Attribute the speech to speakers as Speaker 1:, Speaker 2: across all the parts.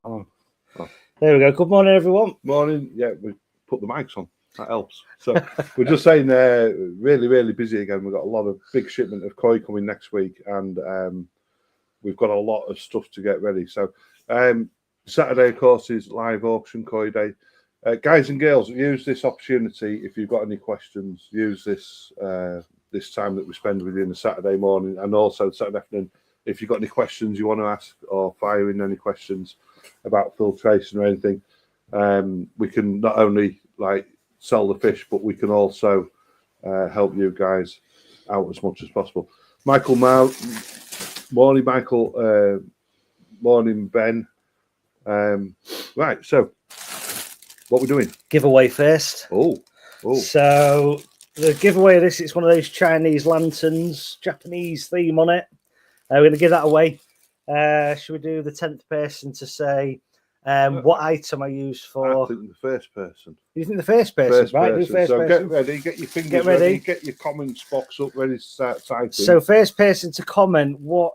Speaker 1: Oh. There we go. Good morning, everyone.
Speaker 2: Morning. Yeah, we put the mics on. That helps. So we're just saying, really, really busy again. We've got a lot of big shipment of koi coming next week, and we've got a lot of stuff to get ready. So Saturday, of course, is live auction koi day. Guys and girls, use this opportunity. If you've got any questions, use this this time that we spend with you on the Saturday morning, and also Saturday afternoon. If you've got any questions you want to ask, or fire in any questions about filtration or anything, we can not only sell the fish, but we can also help you guys out as much as possible. Michael, morning, Michael. Morning, Ben. Right, so what we're doing?
Speaker 1: Giveaway first.
Speaker 2: Oh.
Speaker 1: So the giveaway of this, it's one of those Chinese lanterns, Japanese theme on it. We're going to give that away. Should we do the 10th person to say what item I use for?
Speaker 2: I think the first person.
Speaker 1: You think the first person? Right, do first person.
Speaker 2: Get ready, get your fingers ready, get your comments box up ready to start typing.
Speaker 1: So first person to comment what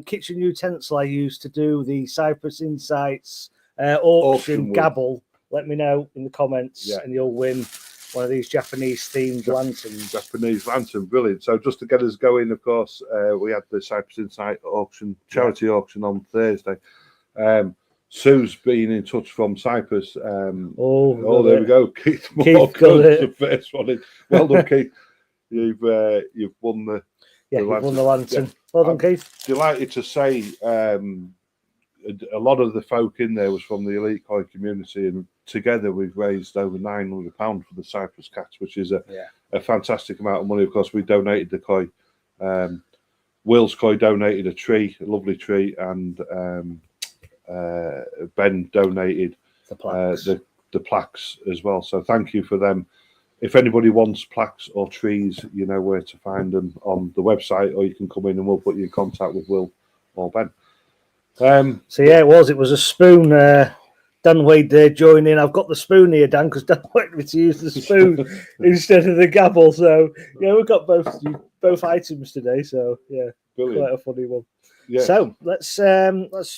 Speaker 1: kitchen utensil I use to do the Cyprus Insights auction gabble, let me know in the comments, and you'll win one of these Japanese themed lanterns.
Speaker 2: Japanese lantern, brilliant. So just to get us going, of course, we had the Cyprus Insight auction, charity auction on Thursday. Sue's been in touch from Cyprus. There we go. Keith Morgan, the first one in. Well done, Keith. You've won the
Speaker 1: you've won the lantern. Yeah. Well done, Keith.
Speaker 2: Delighted to say a lot of the folk in there was from the elite koi community, and together we've raised over £900 for the Cyprus cats, which is a fantastic amount of money. Of course, we donated the koi. Will's Koi donated a tree, a lovely tree, and Ben donated the plaques as well. So thank you for them. If anybody wants plaques or trees, you know where to find them on the website, or you can come in and we'll put you in contact with Will or Ben.
Speaker 1: So yeah, it was a spoon. Dan Wade joining. I've got the spoon here, Dan, because Dan wanted me to use the spoon instead of the gabble. So yeah, we've got both items today. So yeah, brilliant. Quite a funny one. Yeah. So let's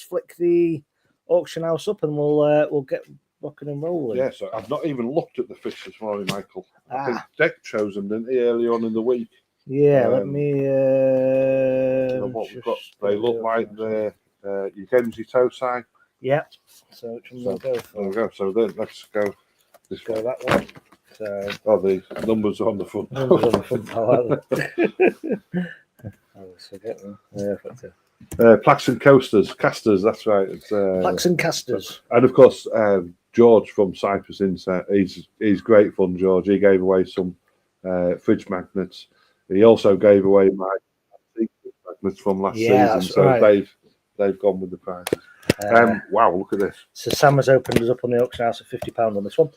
Speaker 1: flick the auction house up and we'll get rocking and rolling.
Speaker 2: Yeah. So I've not even looked at the fish this morning, Michael. I think Deck chose them, didn't he, early on in the week?
Speaker 1: Yeah. Let me.
Speaker 2: What we've got? They look like they're Ugenzi Tosai.
Speaker 1: Yeah. So which one will go for?
Speaker 2: There we go. So then let's go.
Speaker 1: Just go that one. So
Speaker 2: the numbers are on the front.
Speaker 1: Numbers on the front. I forget them.
Speaker 2: Yeah, plaques and casters. That's right. It's,
Speaker 1: plaques and casters.
Speaker 2: And of course, George from Cyprus Insight. He's great fun. George. He gave away some fridge magnets. He also gave away my magnets from last season. So right. They've gone with the prize. Wow, look at this.
Speaker 1: So Sam has opened us up on the auction house at £50 on this one.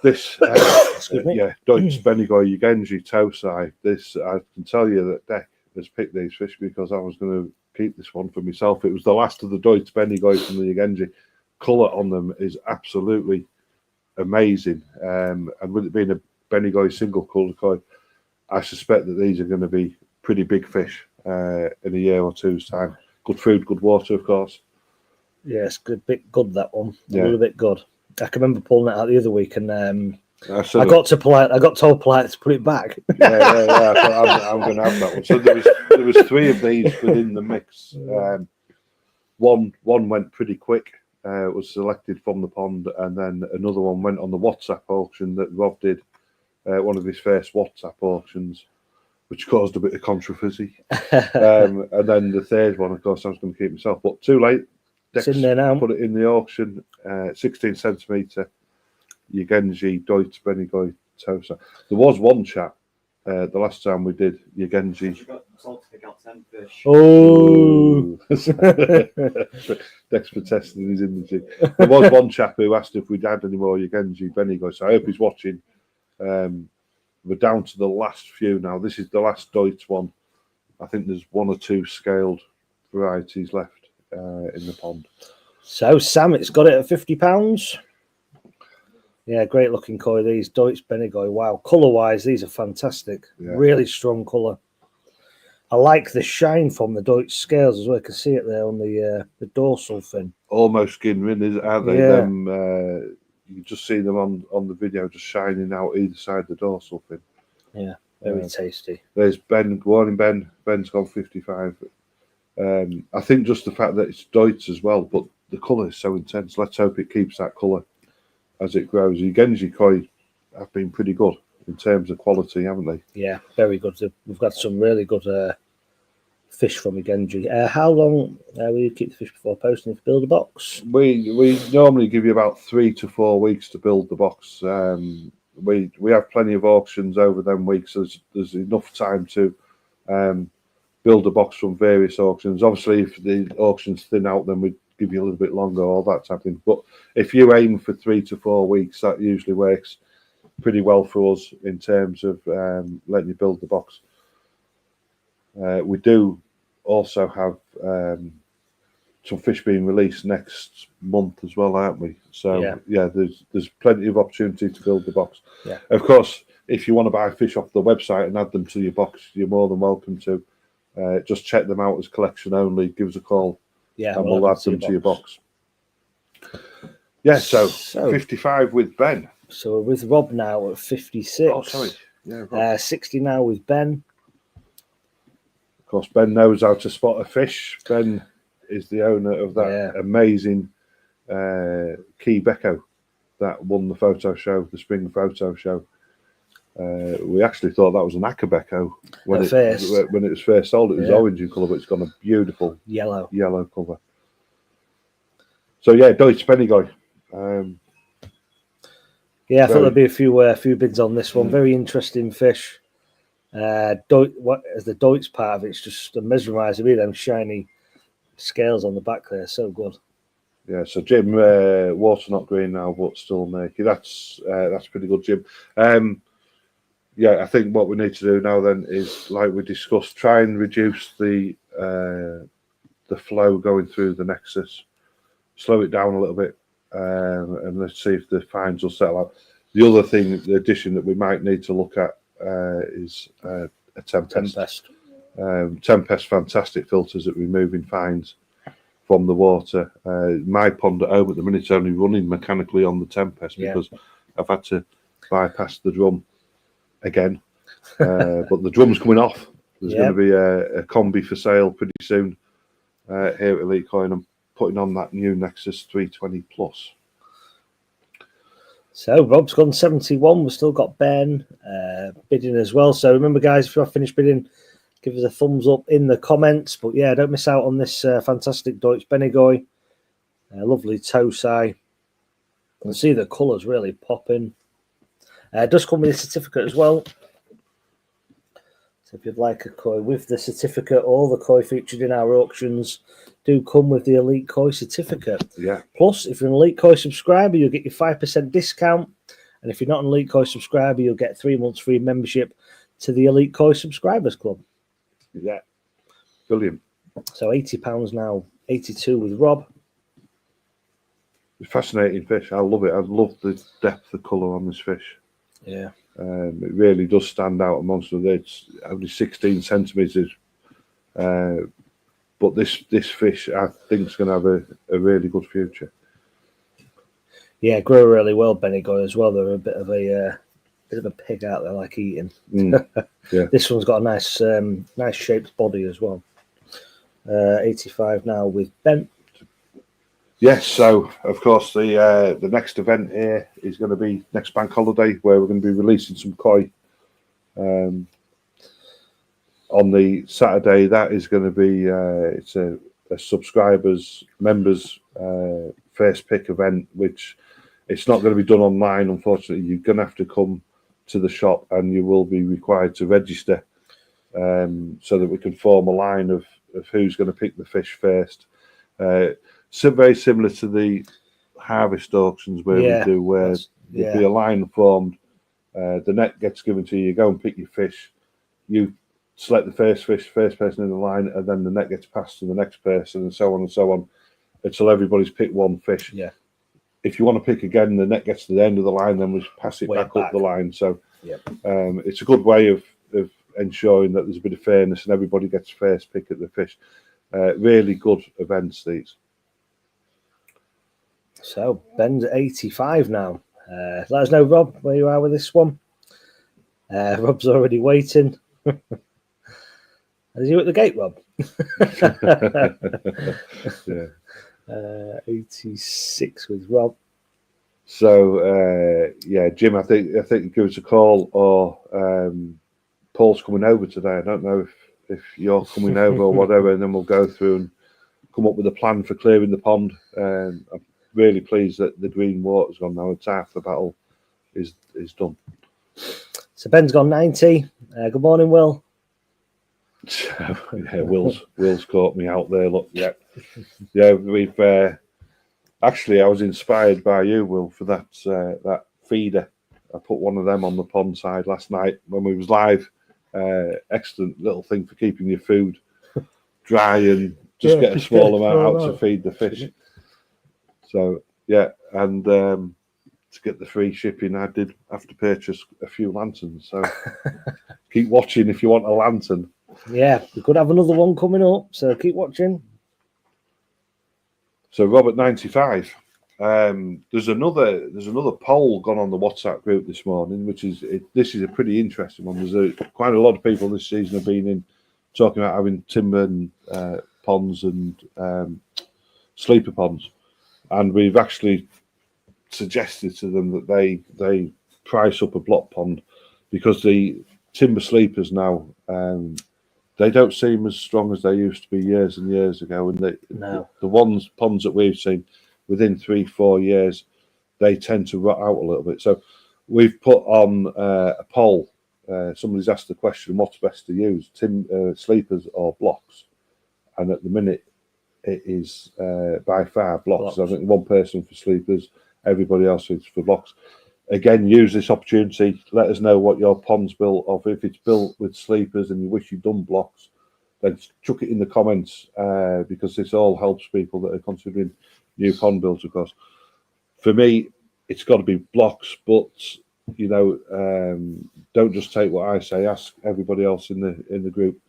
Speaker 2: This, Deutsch Benigoi Ugenzi Tosai. This, I can tell you that Deck has picked these fish because I was going to keep this one for myself. It was the last of the Deutsch Benigoi from the Ugenzi. Colour on them is absolutely amazing. And with it being a Benigoi single colour koi, I suspect that these are going to be pretty big fish in a year or two's time. Good food, good water, of course.
Speaker 1: Yes, good, bit good that one. A little bit good. I can remember pulling it out the other week, and I got told polite to put it back.
Speaker 2: I'm going to have that one. So there was three of these within the mix. One went pretty quick. It was selected from the pond, and then another one went on the WhatsApp auction that Rob did, one of his first WhatsApp auctions, which caused a bit of controversy. And then the third one, of course, I was going to keep myself, but too late. Dex
Speaker 1: in there now.
Speaker 2: Put it in the auction. 16 centimetre Ugenzi Deutsch Benigoi Tosa. There was one chap the last time we did Ugenzi.
Speaker 1: Oh,
Speaker 2: Dex protested his image. There was one chap who asked if we'd had any more Ugenzi Benigoi, so I hope he's watching. We're down to the last few now. This is the last Deutsch one. I think there's one or two scaled varieties left in the pond.
Speaker 1: So Sam, it's got it at £50. Yeah, great looking koi. These Deutsch Benigoi. Wow, colour wise, these are fantastic. Yeah. Really strong colour. I like the shine from the Deutsch scales as well. You can see it there on the dorsal fin.
Speaker 2: Almost skin rin, aren't they?
Speaker 1: Yeah.
Speaker 2: Them, you just see them on the video just shining out either side the dorsal fin.
Speaker 1: Yeah, very tasty.
Speaker 2: There's Ben. Good morning, Ben. Ben's gone 55. I think just the fact that it's Deutsch as well, but the colour is so intense. Let's hope it keeps that colour as it grows. The Genji koi have been pretty good in terms of quality, haven't they?
Speaker 1: Yeah, very good. We've got some really good fish from Genji. How long will you keep the fish before posting to build a box?
Speaker 2: We normally give you about 3 to 4 weeks to build the box. We have plenty of auctions over them weeks, so there's enough time to build a box from various auctions. Obviously, if the auctions thin out, then we'd give you a little bit longer, all that type of thing. But if you aim for 3 to 4 weeks, that usually works pretty well for us in terms of letting you build the box. We do also have some fish being released next month as well, aren't we? So yeah, there's plenty of opportunity to build the box.
Speaker 1: Yeah.
Speaker 2: Of course, if you want to buy fish off the website and add them to your box, you're more than welcome to. Just check them out as collection only. Give us a call, and we'll add them to your box. Yeah, so 55 with Ben.
Speaker 1: So we're with Rob now at 56.
Speaker 2: Oh, sorry. Yeah, Rob.
Speaker 1: 60 now with Ben.
Speaker 2: Of course, Ben knows how to spot a fish. Ben is the owner of that amazing Key Becco that won the photo show, the spring photo show. We actually thought that was an Akabeko when it was first sold. It was orange in colour, but it's got a beautiful yellow colour. So yeah, Deutsch Benny-Guy.
Speaker 1: Yeah, I thought there'd be a few bids on this one. Very interesting fish. What is the Deutsch part of it's just mesmerising me. Them shiny scales on the back there, so good.
Speaker 2: Yeah, so Jim, water not green now, but still naked. That's pretty good, Jim. Yeah, I think what we need to do now then is, like we discussed, try and reduce the flow going through the nexus, slow it down a little bit, and let's see if the fines will settle out. The other thing, the addition that we might need to look at is a Tempest. Tempest, fantastic filters at removing fines from the water. My pond at home at the minute is only running mechanically on the Tempest because I've had to bypass the drum again. But the drum's coming off. There's going to be a combi for sale pretty soon here at Elite Coin. I'm putting on that new Nexus 320 Plus.
Speaker 1: So Rob's gone 71. We've still got Ben bidding as well. So remember, guys, if you have finished bidding, give us a thumbs up in the comments. But yeah, don't miss out on this fantastic Deutsch Benny-Guy. Lovely Tosai. You can see the colours really popping. It does come with a certificate as well. So if you'd like a koi with the certificate, all the koi featured in our auctions do come with the Elite Koi certificate.
Speaker 2: Yeah.
Speaker 1: Plus, if you're an Elite Koi subscriber, you'll get your 5% discount. And if you're not an Elite Koi subscriber, you'll get 3 months free membership to the Elite Koi Subscribers Club.
Speaker 2: Yeah. Brilliant.
Speaker 1: So £80 now, 82 with Rob.
Speaker 2: It's fascinating fish. I love it. I love the depth of colour on this fish.
Speaker 1: Yeah.
Speaker 2: It really does stand out amongst them. It's only 16 centimetres. But this fish, I think, is going to have a really good future.
Speaker 1: Yeah, grow really well, Benny-Guy as well. They're a bit of a pig out there, like eating.
Speaker 2: Yeah.
Speaker 1: This one's got a nice shaped body as well. 85 now with Ben.
Speaker 2: Yes, so of course the next event here is going to be next bank holiday, where we're going to be releasing some koi. On the Saturday, that is going to be it's a subscribers members first pick event, which it's not going to be done online. Unfortunately, you're going to have to come to the shop, and you will be required to register so that we can form a line of who's going to pick the fish first. So very similar to the harvest auctions where we do, where there'll be a line formed. The net gets given to you. You go and pick your fish. You select the first person in the line, and then the net gets passed to the next person, and so on until everybody's picked one fish.
Speaker 1: Yeah.
Speaker 2: If you want to pick again, the net gets to the end of the line, then we pass it back up the line. So it's a good way of ensuring that there's a bit of fairness and everybody gets first pick at the fish. Really good events, these.
Speaker 1: So Ben's at 85 now. Let us know, Rob, where you are with this one. Rob's already waiting. Is you at the gate, Rob?
Speaker 2: Yeah.
Speaker 1: 86 with Rob.
Speaker 2: So Jim, I think give us a call, or Paul's coming over today. I don't know if you're coming over or whatever, and then we'll go through and come up with a plan for clearing the pond. I'm really pleased that the green water's gone now. It's half the battle is done. So
Speaker 1: Ben's gone 90. Good morning, Will.
Speaker 2: Yeah, Will's caught me out there. Look, yeah, we've actually I was inspired by you, Will, for that feeder. I put one of them on the pond side last night when we was live. Excellent little thing for keeping your food dry and just get a small amount out to feed the fish. So yeah, and to get the free shipping, I did have to purchase a few lanterns. So keep watching if you want a lantern.
Speaker 1: Yeah, we could have another one coming up, so keep watching.
Speaker 2: So Robert 95. There's another poll gone on the WhatsApp group this morning, this is a pretty interesting one. There's quite a lot of people this season have been in talking about having timber and ponds and sleeper ponds, and we've actually suggested to them that they price up a block pond, because the timber sleepers now they don't seem as strong as they used to be years and years ago, and the ponds that we've seen within 3-4 years, they tend to rot out a little bit. So we've put on a poll. Somebody's asked the question, what's best to use, sleepers or blocks? And at the minute, it is by far blocks. I think one person for sleepers, everybody else is for blocks. Again, use this opportunity. Let us know what your pond's built of. If it's built with sleepers and you wish you'd done blocks, then chuck it in the comments, because this all helps people that are considering new pond builds, of course. For me, it's got to be blocks, but don't just take what I say. Ask everybody else in the group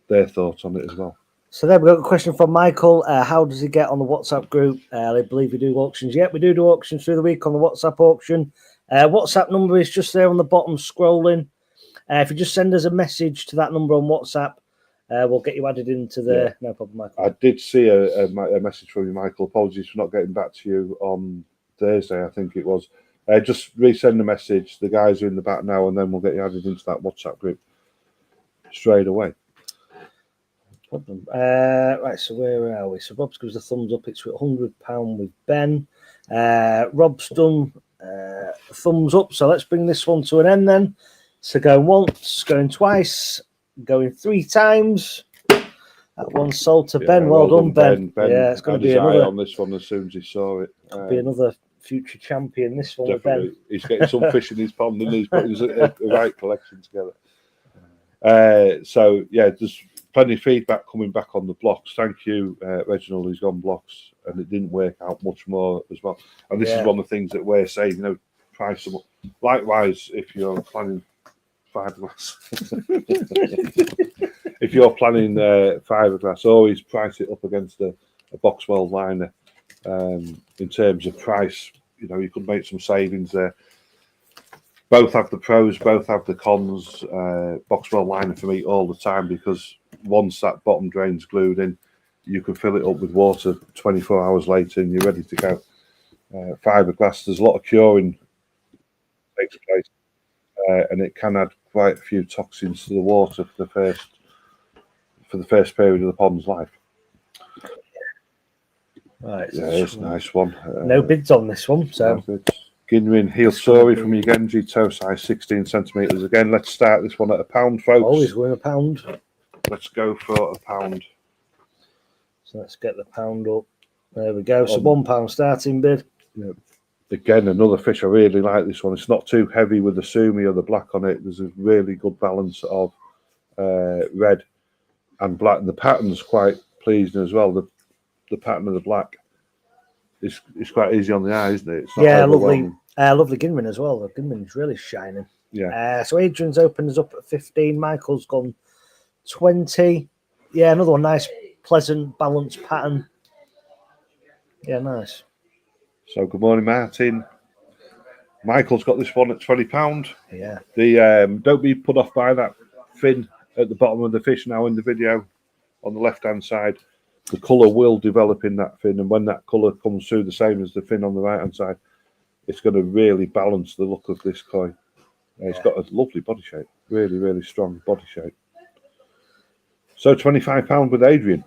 Speaker 2: their thoughts on it as well.
Speaker 1: So there we got a question from Michael. How does he get on the WhatsApp group? I believe we do auctions. Yeah, we do auctions through the week on the WhatsApp auction. WhatsApp number is just there on the bottom scrolling. If you just send us a message to that number on WhatsApp, we'll get you added into the... Yeah. No problem, Michael.
Speaker 2: I did see a message from you, Michael. Apologies for not getting back to you on Thursday, I think it was. Just resend the message. The guys are in the back now, and then we'll get you added into that WhatsApp group straight away.
Speaker 1: Right, so where are we? So Rob's gives a thumbs up. It's £100 with Ben. Rob's done thumbs up. So let's bring this one to an end then. So going once, going twice, going 3 times. That one's sold to Ben. Well done, Ben. Yeah, it's going to be another
Speaker 2: on this one as soon as he saw it.
Speaker 1: Could be another future champion. This one,
Speaker 2: definitely. With Ben. He's getting some fish in his pond, and he's putting the right collection together. So yeah, there's plenty of feedback coming back on the blocks. Thank you, Reginald. He's gone blocks, and it didn't work out much more as well. And this is one of the things that we're saying. Price them up. Likewise, if you're planning fiberglass, if you're planning fiberglass, always price it up against a Boxwell liner. In terms of price, you could make some savings there. Both have the pros, both have the cons. Boxwell liner for me all the time, because once that bottom drain's glued in, you can fill it up with water 24 hours later and you're ready to go. Fiberglass, there's a lot of curing takes place, and it can add quite a few toxins to the water for the first period of the pond's life.
Speaker 1: Right,
Speaker 2: yeah, it's a nice one.
Speaker 1: No bids on this one, so.
Speaker 2: No Ginrin heel sorry from Ugenji, toe size 16 centimetres. Again, let's start this one at £1, folks.
Speaker 1: Always win £1.
Speaker 2: Let's go for £1.
Speaker 1: So let's get the pound up. There we go. So £1 starting bid.
Speaker 2: Yeah. Again, another fish. I really like this one. It's not too heavy with the sumi or the black on it. There's a really good balance of red and black. And the pattern's quite pleasing as well. The pattern of the black is quite easy on the eye, isn't it? It's not
Speaker 1: lovely. Lovely Ginrin as well. The Ginrin's really shining.
Speaker 2: Yeah.
Speaker 1: So Adrian's opened us up at 15. Michael's gone 20. Yeah, another one. Nice, pleasant, balanced pattern. Yeah, nice.
Speaker 2: So good morning, Martin. Michael's got this one at £20.
Speaker 1: Yeah.
Speaker 2: The don't be put off by that fin at the bottom of the fish now in the video on the left-hand side. The colour will develop in that fin, and when that colour comes through the same as the fin on the right-hand side, it's going to really balance the look of this koi. It's got a lovely body shape, really, really strong body shape. So £25 with Adrian.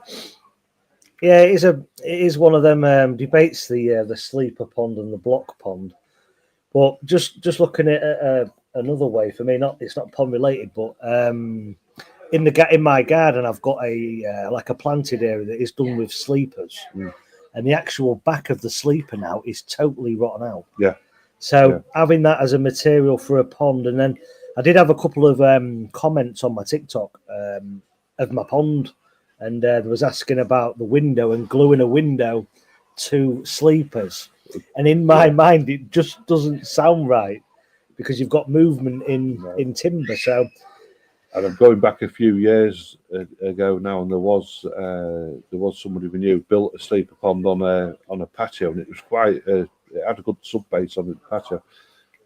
Speaker 1: Yeah, it is one of them debates, the sleeper pond and the block pond. But just looking at it another way, for me, it's not pond related, but in my garden, I've got a planted area that is done with sleepers, and the actual back of the sleeper now is totally rotten out.
Speaker 2: Yeah.
Speaker 1: So having that as a material for a pond, and then I did have a couple of comments on my TikTok of my pond, and there was asking about the window and gluing a window to sleepers. And in my mind, it just doesn't sound right because you've got movement in timber. So,
Speaker 2: and I'm going back a few years ago now, and there was somebody we knew built a sleeper pond on a patio, and it was quite it had a good sub base on the patio,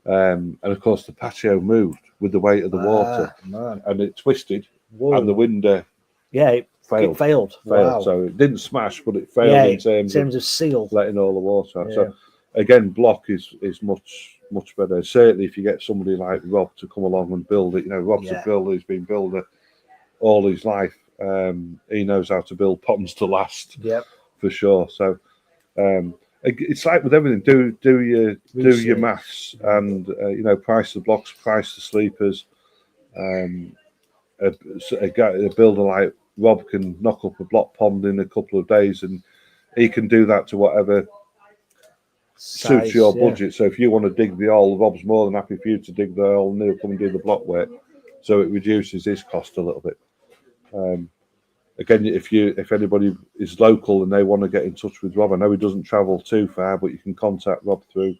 Speaker 2: and of course the patio moved with the weight of the water, and it twisted, and the window
Speaker 1: it failed. Wow.
Speaker 2: So it didn't smash, but it failed in terms
Speaker 1: of seal,
Speaker 2: letting all the water out. So again, block is much better. Certainly, if you get somebody like Rob to come along and build it, Rob's a builder. He's been a builder all his life. He knows how to build ponds to last. For sure. So it's like with everything. Do your maths and price the blocks, price the sleepers. A builder like Rob can knock up a block pond in a couple of days, and he can do that to whatever suits your budget. So if you want to dig the hole, Rob's more than happy for you to dig the hole, and he'll come and do the block work. So it reduces his cost a little bit. Again, if anybody is local and they want to get in touch with Rob, I know he doesn't travel too far, but you can contact Rob through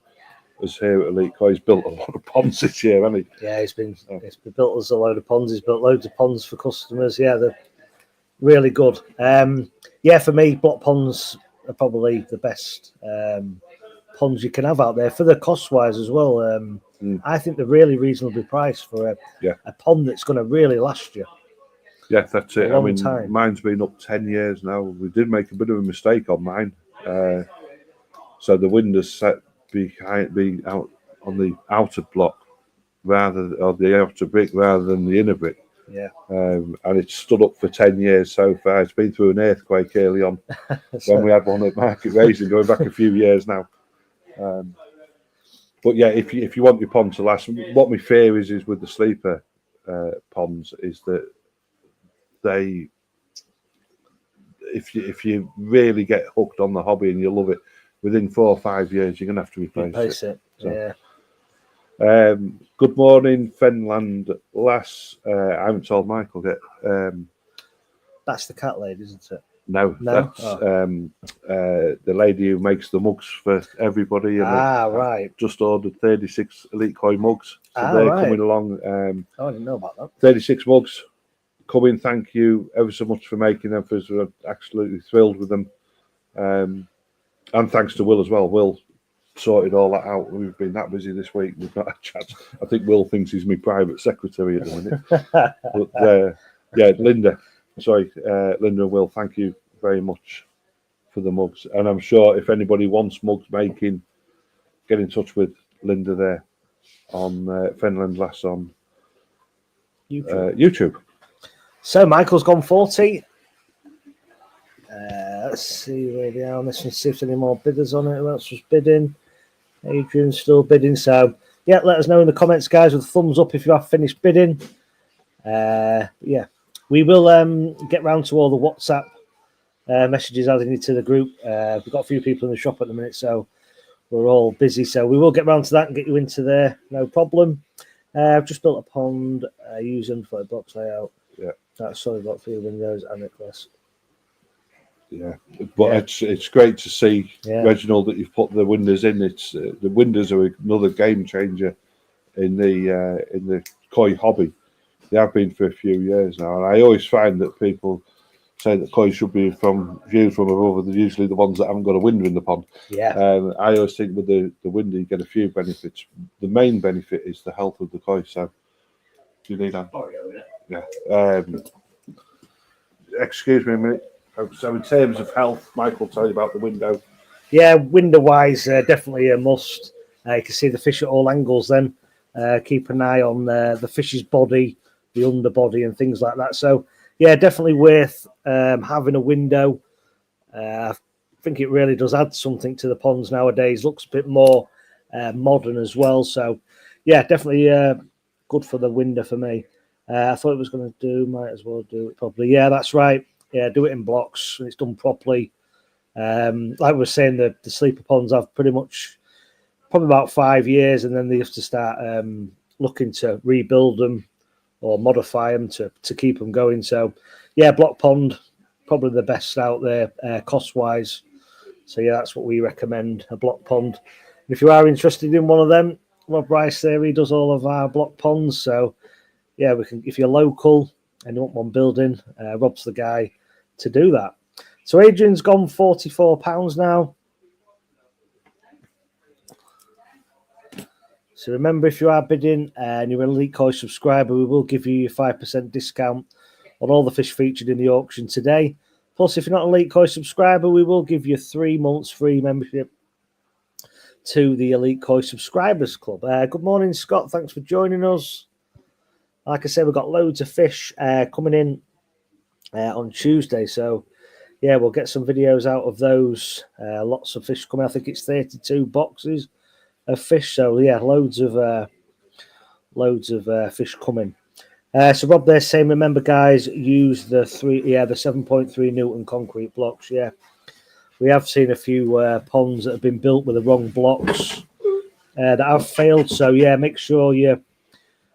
Speaker 2: us here at Elite Koi. He's built a lot of ponds this year, hasn't he?
Speaker 1: Yeah, it's been built us a load of ponds. He's built loads of ponds for customers. Yeah, they're really good. For me, block ponds are probably the best ponds you can have out there for the cost wise as well. I think they're really reasonably priced for a pond that's going to really last you.
Speaker 2: Yeah, that's it.
Speaker 1: Time.
Speaker 2: Mine's been up 10 years now. We did make a bit of a mistake on mine. So the windows set be out on the outer block or the outer brick rather than the inner brick.
Speaker 1: Yeah.
Speaker 2: And it's stood up for 10 years so far. It's been through an earthquake early on when we had one at Market Raising, going back a few years now. But yeah, if you want your pond to last, what my fear is with the sleeper ponds is that if you really get hooked on the hobby and you love it, within 4 or 5 years you're going to have to replace it.
Speaker 1: So.
Speaker 2: Good morning, Fenland lass. I haven't told Michael yet.
Speaker 1: That's the cat lady, isn't it?
Speaker 2: No, that's the lady who makes the mugs for everybody. And
Speaker 1: right.
Speaker 2: Just ordered 36 Elite Koi mugs. So they're coming along.
Speaker 1: I didn't know about that.
Speaker 2: 36 mugs coming. Thank you ever so much for making them. We're absolutely thrilled with them. And thanks to Will as well. Will sorted all that out. We've been that busy this week. We've not had a chance. I think Will thinks he's my private secretary at the minute. But Linda and Will, thank you very much for the mugs. And I'm sure if anybody wants mugs making, get in touch with Linda there on Fenland Lass on YouTube.
Speaker 1: So Michael's gone 40. Let's see where they are on this one, see if there's any more bidders on it. Who else was bidding? Adrian's still bidding. So, let us know in the comments, guys, with a thumbs up if you have finished bidding. We will get round to all the WhatsApp messages adding you to the group. We've got a few people in the shop at the minute, so we're all busy. So we will get round to that and get you into there, no problem. I've just built a pond using for a box layout.
Speaker 2: Yeah.
Speaker 1: That's solid block for your windows and necklace.
Speaker 2: Yeah, but it's great to see, Reginald, that you've put the windows in. It's the windows are another game changer in the koi hobby. They have been for a few years now, and I always find that people say that koi should be viewed from above. They're usually the ones that haven't got a window in the pond.
Speaker 1: Yeah.
Speaker 2: I always think with the window you get a few benefits. The main benefit is the health of the koi. So, do you need that?
Speaker 1: Oh, yeah.
Speaker 2: Excuse me a minute. So, in terms of health, Mike will tell you about the window.
Speaker 1: Yeah, window-wise, definitely a must. You can see the fish at all angles then. Keep an eye on the fish's body, the underbody and things like that. So, yeah, definitely worth having a window. I think it really does add something to the ponds nowadays. Looks a bit more modern as well. So, yeah, definitely good for the window for me. I thought it was going to might as well do it properly. Yeah, that's right. Yeah, do it in blocks. It's done properly. Like I was saying, the sleeper ponds have pretty much probably about 5 years, and then they have to start looking to rebuild them or modify them to keep them going. So, yeah, block pond, probably the best out there cost-wise. So, yeah, that's what we recommend, a block pond. And if you are interested in one of them, Rob Rice there, he does all of our block ponds. So, yeah, we can. If you're local and you want one building, Rob's the guy to do that. So Adrian's gone £44 now. So remember, if you are bidding and you're an Elite Koi subscriber, we will give you your 5% discount on all the fish featured in the auction today. Plus, if you're not an Elite Koi subscriber, we will give you 3 months free membership to the Elite Koi Subscribers Club. Good morning, Scott. Thanks for joining us. Like I said, we've got loads of fish coming in on Tuesday. So, yeah, we'll get some videos out of those. Lots of fish coming. I think it's 32 boxes of fish. So, yeah, loads of fish coming. So, Rob, they're saying, remember, guys, use the 7.3 Newton concrete blocks. Yeah, we have seen a few ponds that have been built with the wrong blocks that have failed. So, yeah, make sure you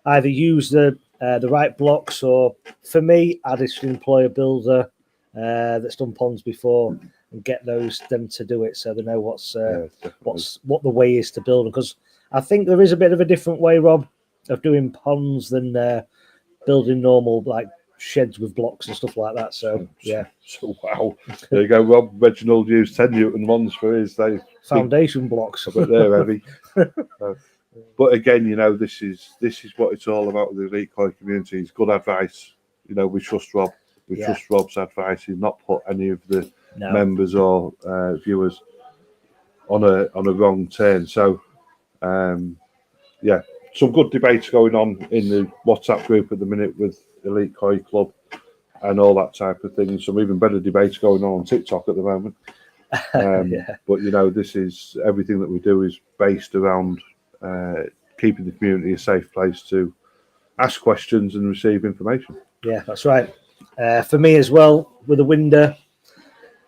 Speaker 1: either use the right blocks, or for me, I'd just employ a builder that's done ponds before and get them to do it, so they know what the way is to build them. Because I think there is a bit of a different way, Rob, of doing ponds than building normal like sheds with blocks and stuff like that. So yeah.
Speaker 2: So wow, there you go, Rob. Reginald used 10 Newton ones for his
Speaker 1: foundation blocks,
Speaker 2: but they're heavy. But again, you know, this is what it's all about with the Elite Koi community. It's good advice. You know, we trust Rob. We trust Rob's advice. He's not put any of the members or viewers on a wrong turn. So, yeah, some good debates going on in the WhatsApp group at the minute with Elite Koi Club and all that type of thing. Some even better debates going on TikTok at the moment. But you know, this is everything that we do is based around keeping the community a safe place to ask questions and receive information.
Speaker 1: Yeah, that's right. For me as well, with a window,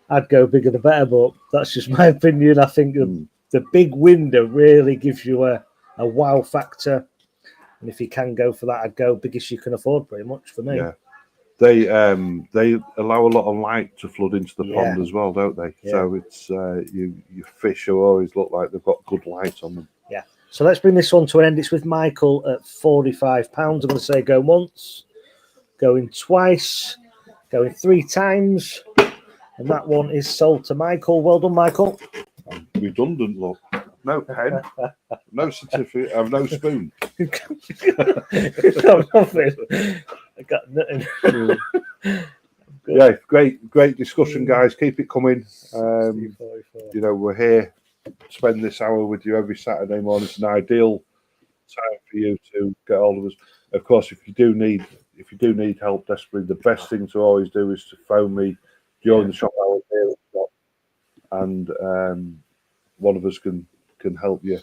Speaker 1: I'd go bigger the better, but that's just my opinion. I think the big window really gives you a wow factor, and if you can go for that, I'd go biggest you can afford, pretty much, for me.
Speaker 2: Yeah, they allow a lot of light to flood into the pond as well, don't they? Yeah. So it's your fish will always look like they've got good light on them.
Speaker 1: Yeah. So let's bring this one to an end. It's with Michael at £45. I'm going to say go once, going twice, going 3 times, and that one is sold to Michael. Well done, Michael.
Speaker 2: I'm redundant, look. No pen, no certificate, I've no spoon.
Speaker 1: No, nothing. I got nothing.
Speaker 2: Yeah, great discussion, guys. Keep it coming. You know, we're here to spend this hour with you every Saturday morning. It's an ideal time for you to get hold of us. Of course, if you do need help desperately, the best thing to always do is to phone me during the shop hours here, and one of us can help you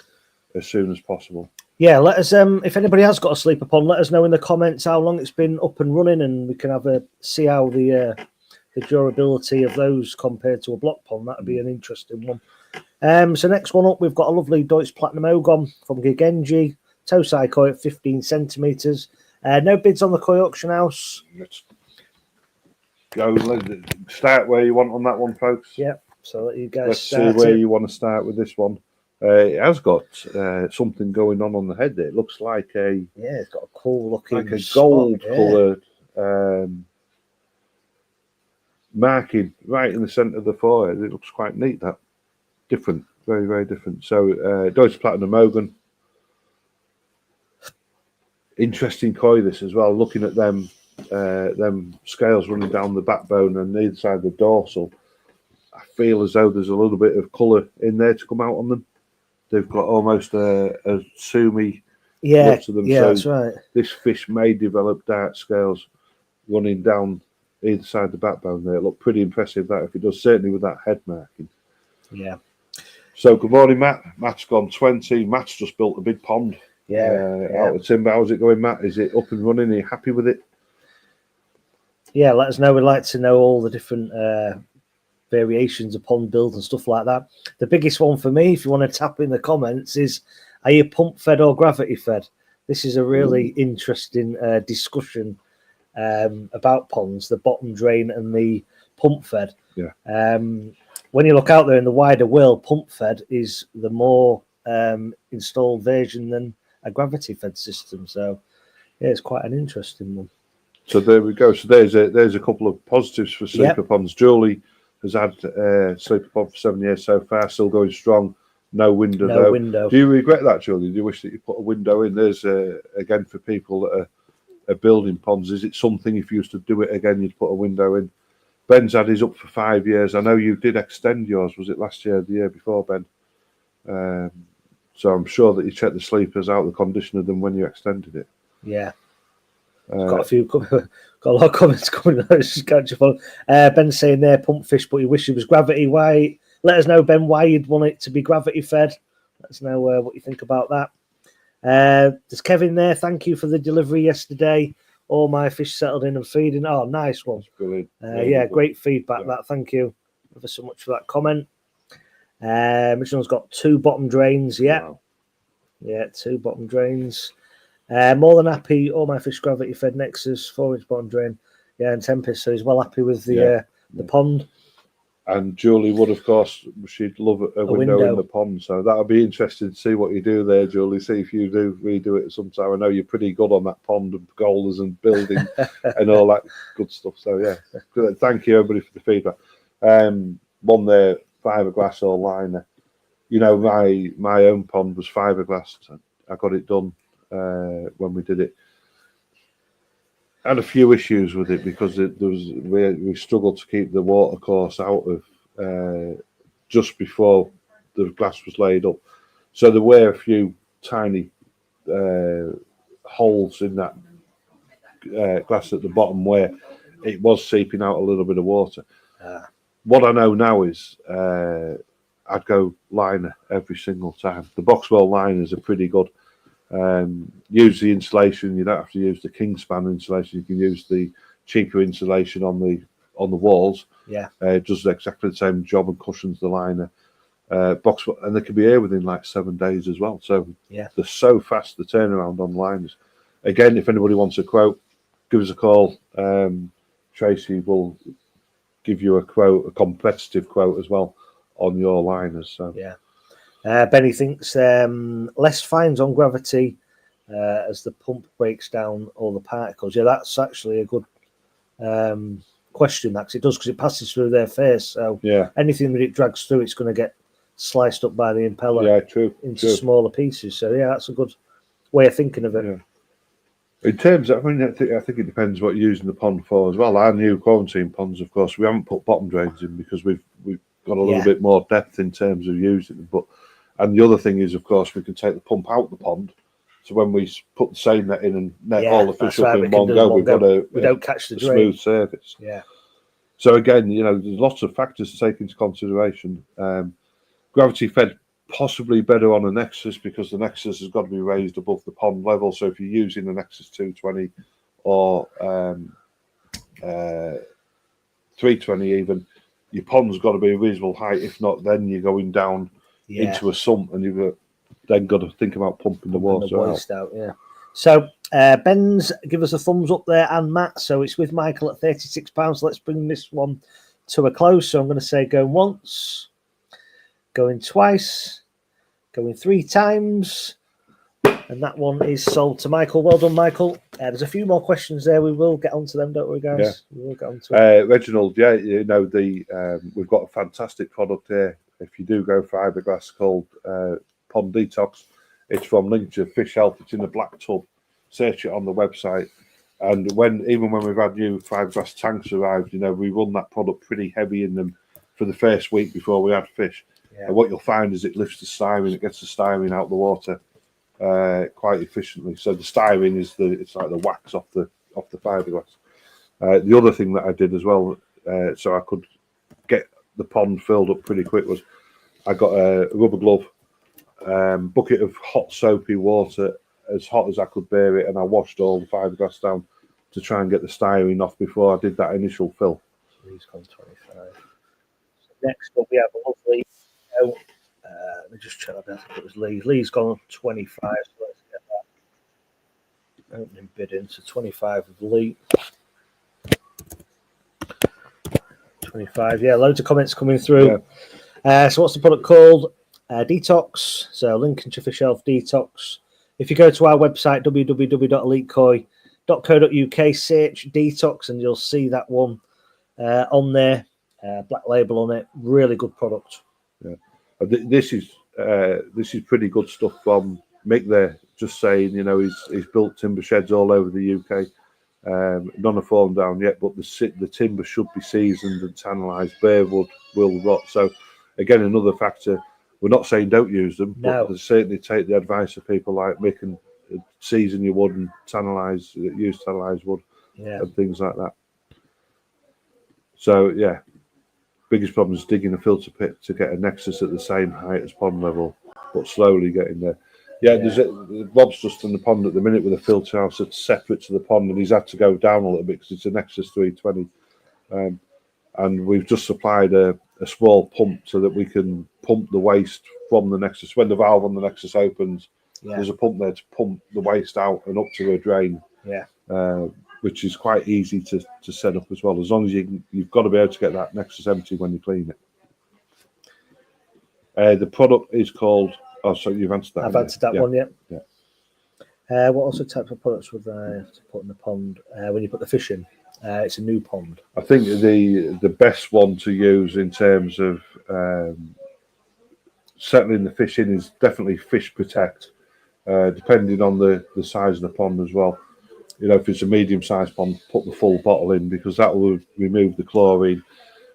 Speaker 2: as soon as possible.
Speaker 1: Yeah, let us. If anybody has got a sleeper pond, let us know in the comments how long it's been up and running, and we can see how the durability of those compared to a block pond. That'd be an interesting one. So next one up, we've got a lovely Deutsch Platinum Ogon from Gigenji, Tosai koi at 15 centimeters. No bids on the koi auction house.
Speaker 2: Let's go. Start where you want on that one, folks.
Speaker 1: Yeah. So let you guys
Speaker 2: see where you want to start with this one. It has got something going on the head there. It looks like
Speaker 1: it's got a cool looking
Speaker 2: a
Speaker 1: spot,
Speaker 2: gold
Speaker 1: yeah.
Speaker 2: coloured marking right in the centre of the forehead. It looks quite neat. That different, very very different. So Deutsche Platinum Mogan. Interesting koi this as well. Looking at them scales running down the backbone and the inside of the dorsal, I feel as though there's a little bit of colour in there to come out on them. They've got almost a sumi look to them.
Speaker 1: Yeah,
Speaker 2: So
Speaker 1: that's right.
Speaker 2: this fish may develop dark scales running down either side of the backbone there. It looked pretty impressive, that, if it does, certainly with that head marking.
Speaker 1: Yeah.
Speaker 2: So good morning, Matt. Matt's gone 20. Matt's just built a big pond out of timber. How's it going, Matt? Is it up and running? Are you happy with it?
Speaker 1: Yeah, let us know. We'd like to know all the different variations of pond builds and stuff like that. The biggest one for me, if you want to tap in the comments, is are you pump fed or gravity fed? This is a really interesting discussion about ponds, the bottom drain and the pump fed.
Speaker 2: Yeah.
Speaker 1: When you look out there in the wider world, pump fed is the more installed version than a gravity fed system. So yeah, it's quite an interesting one.
Speaker 2: So there we go. So there's a couple of positives for sleeper ponds. Julie has had sleeper pond for 7 years so far, still going strong. No window though.
Speaker 1: Window.
Speaker 2: Do you regret that, Julie? Do you wish that you put a window in? There's again for people that are building ponds. Is it something, if you used to do it again, you'd put a window in? Ben's had his up for 5 years. I know you did extend yours. Was it last year or the year before, Ben? So I'm sure that you checked the sleepers out, the condition of them when you extended it.
Speaker 1: Yeah. Got a lot of comments coming. Ben's saying there, pump fish, but he wishes it was gravity. Why? Let us know, Ben, why you'd want it to be gravity fed. Let us know what you think about that. There's Kevin there. Thank you for the delivery yesterday. All my fish settled in and feeding. Oh, nice one.
Speaker 2: Brilliant.
Speaker 1: Great feedback. That. Thank you ever so much for that comment. This one's got 2 bottom drains. Yeah. Wow. Yeah, 2 bottom drains. More than happy. All my fish gravity fed Nexus 4-inch bottom drain. Yeah, and Tempest. So he's well happy with the pond. And
Speaker 2: Julie would, of course, she'd love a window in the pond. So that'll be interesting to see what you do there, Julie. See if you do redo it sometime. I know you're pretty good on that pond and pergolas and building and all that good stuff. So yeah, thank you everybody for the feedback. One there, fiberglass or liner. You know, my own pond was fiberglass. I got it done when we did it. I had a few issues with it because we struggled to keep the water course out of just before the glass was laid up. So there were a few tiny holes in that glass at the bottom where it was seeping out a little bit of water. What I know now is I'd go liner every single time. The Boxwell liners are pretty good. Use the insulation. You don't have to use the Kingspan insulation. You can use the cheaper insulation on the walls. Yeah, it does exactly the same job and cushions the liner. Boxwell, and they can be here within like 7 days as well. So yeah, they're so fast, the turnaround on liners. Again, if anybody wants a quote, give us a call. Tracy will give you a quote, a competitive quote as well on your liners. So yeah.
Speaker 1: Benny thinks less fines on gravity as the pump breaks down all the particles. Yeah, that's actually a good question, because it does, because it passes through their face. So yeah, anything that it drags through, it's going to get sliced up by the impeller into smaller pieces. So yeah, that's a good way of thinking of it. Yeah.
Speaker 2: In terms of, I think it depends what you're using the pond for as well. Our new quarantine ponds, of course, we haven't put bottom drains in because we've got a little bit more depth in terms of using them. But and the other thing is, of course, we can take the pump out the pond. So when we put the seine net in and net all the fish up in one go, we
Speaker 1: don't catch the
Speaker 2: smooth surface.
Speaker 1: Yeah.
Speaker 2: So again, there's lots of factors to take into consideration. Gravity fed possibly better on a Nexus because the Nexus has got to be raised above the pond level. So if you're using a Nexus 220 or 320 even, your pond's got to be a reasonable height. If not, then you're going down into a sump, and you've then got to think about pumping the water out.
Speaker 1: Yeah. So Ben's give us a thumbs up there, and Matt. So it's with Michael at £36. Let's bring this one to a close. So I'm going to say going once, going twice, going 3 times. And that one is sold to Michael. Well done, Michael. There's a few more questions there. We will get onto them, don't we, guys?
Speaker 2: Yeah.
Speaker 1: We will get onto it.
Speaker 2: Reginald, yeah, you know, we've got a fantastic product here. If you do go fiberglass called Pond Detox, it's from Lincolnshire Fish Health. It's in a black tub. Search it on the website. And even when we've had new fiberglass tanks arrived, you know, we run that product pretty heavy in them for the first week before we add fish.
Speaker 1: Yeah.
Speaker 2: And what you'll find is it lifts the styrene, it gets the styrene out of the water quite efficiently. So the styrene is it's like the wax off the fiberglass. The other thing that I did as well, so I could get the pond filled up pretty quick, was I got a rubber glove, bucket of hot soapy water, as hot as I could bear it, and I washed all the fiberglass down to try and get the styrene off before I did that initial fill.
Speaker 1: Lee's gone 25. So next up, we have a lovely. Let me just check that. I think it was Lee. Lee's gone 25. So let's get that opening bid in. So 25 of Lee. 25. Yeah, loads of comments coming through. Yeah. So what's the product called? Detox. So Lincolnshire Fish Health Detox. If you go to our website, www.elitekoi.co.uk, search Detox, and you'll see that one on there. Black label on it. Really good product.
Speaker 2: Yeah. This is pretty good stuff from Mick there. Just saying, you know, he's built timber sheds all over the UK. None have fallen down yet, but the timber should be seasoned and tannalised. Bare wood will rot. So, again, another factor. We're not saying don't use them, but certainly take the advice of people like Mick and season your wood and use tannalised wood and things like that. So, yeah, biggest problem is digging a filter pit to get a nexus at the same height as pond level, but slowly getting there. There's Bob's just in the pond at the minute with a filter house that's separate to the pond, and he's had to go down a little bit because it's a Nexus 320. And we've just supplied a small pump so that we can pump the waste from the Nexus. When the valve on the Nexus opens, there's a pump there to pump the waste out and up to a drain, which is quite easy to set up as well. As long as you've got to be able to get that Nexus empty when you clean it. The product is called... Oh, so you've answered that.
Speaker 1: I've answered that one, yeah. What also types of products would I have to put in the pond when you put the fish in? It's a new pond.
Speaker 2: I think the best one to use in terms of settling the fish in is definitely Fish Protect, depending on the size of the pond as well. You know, if it's a medium-sized pond, put the full bottle in because that will remove the chlorine.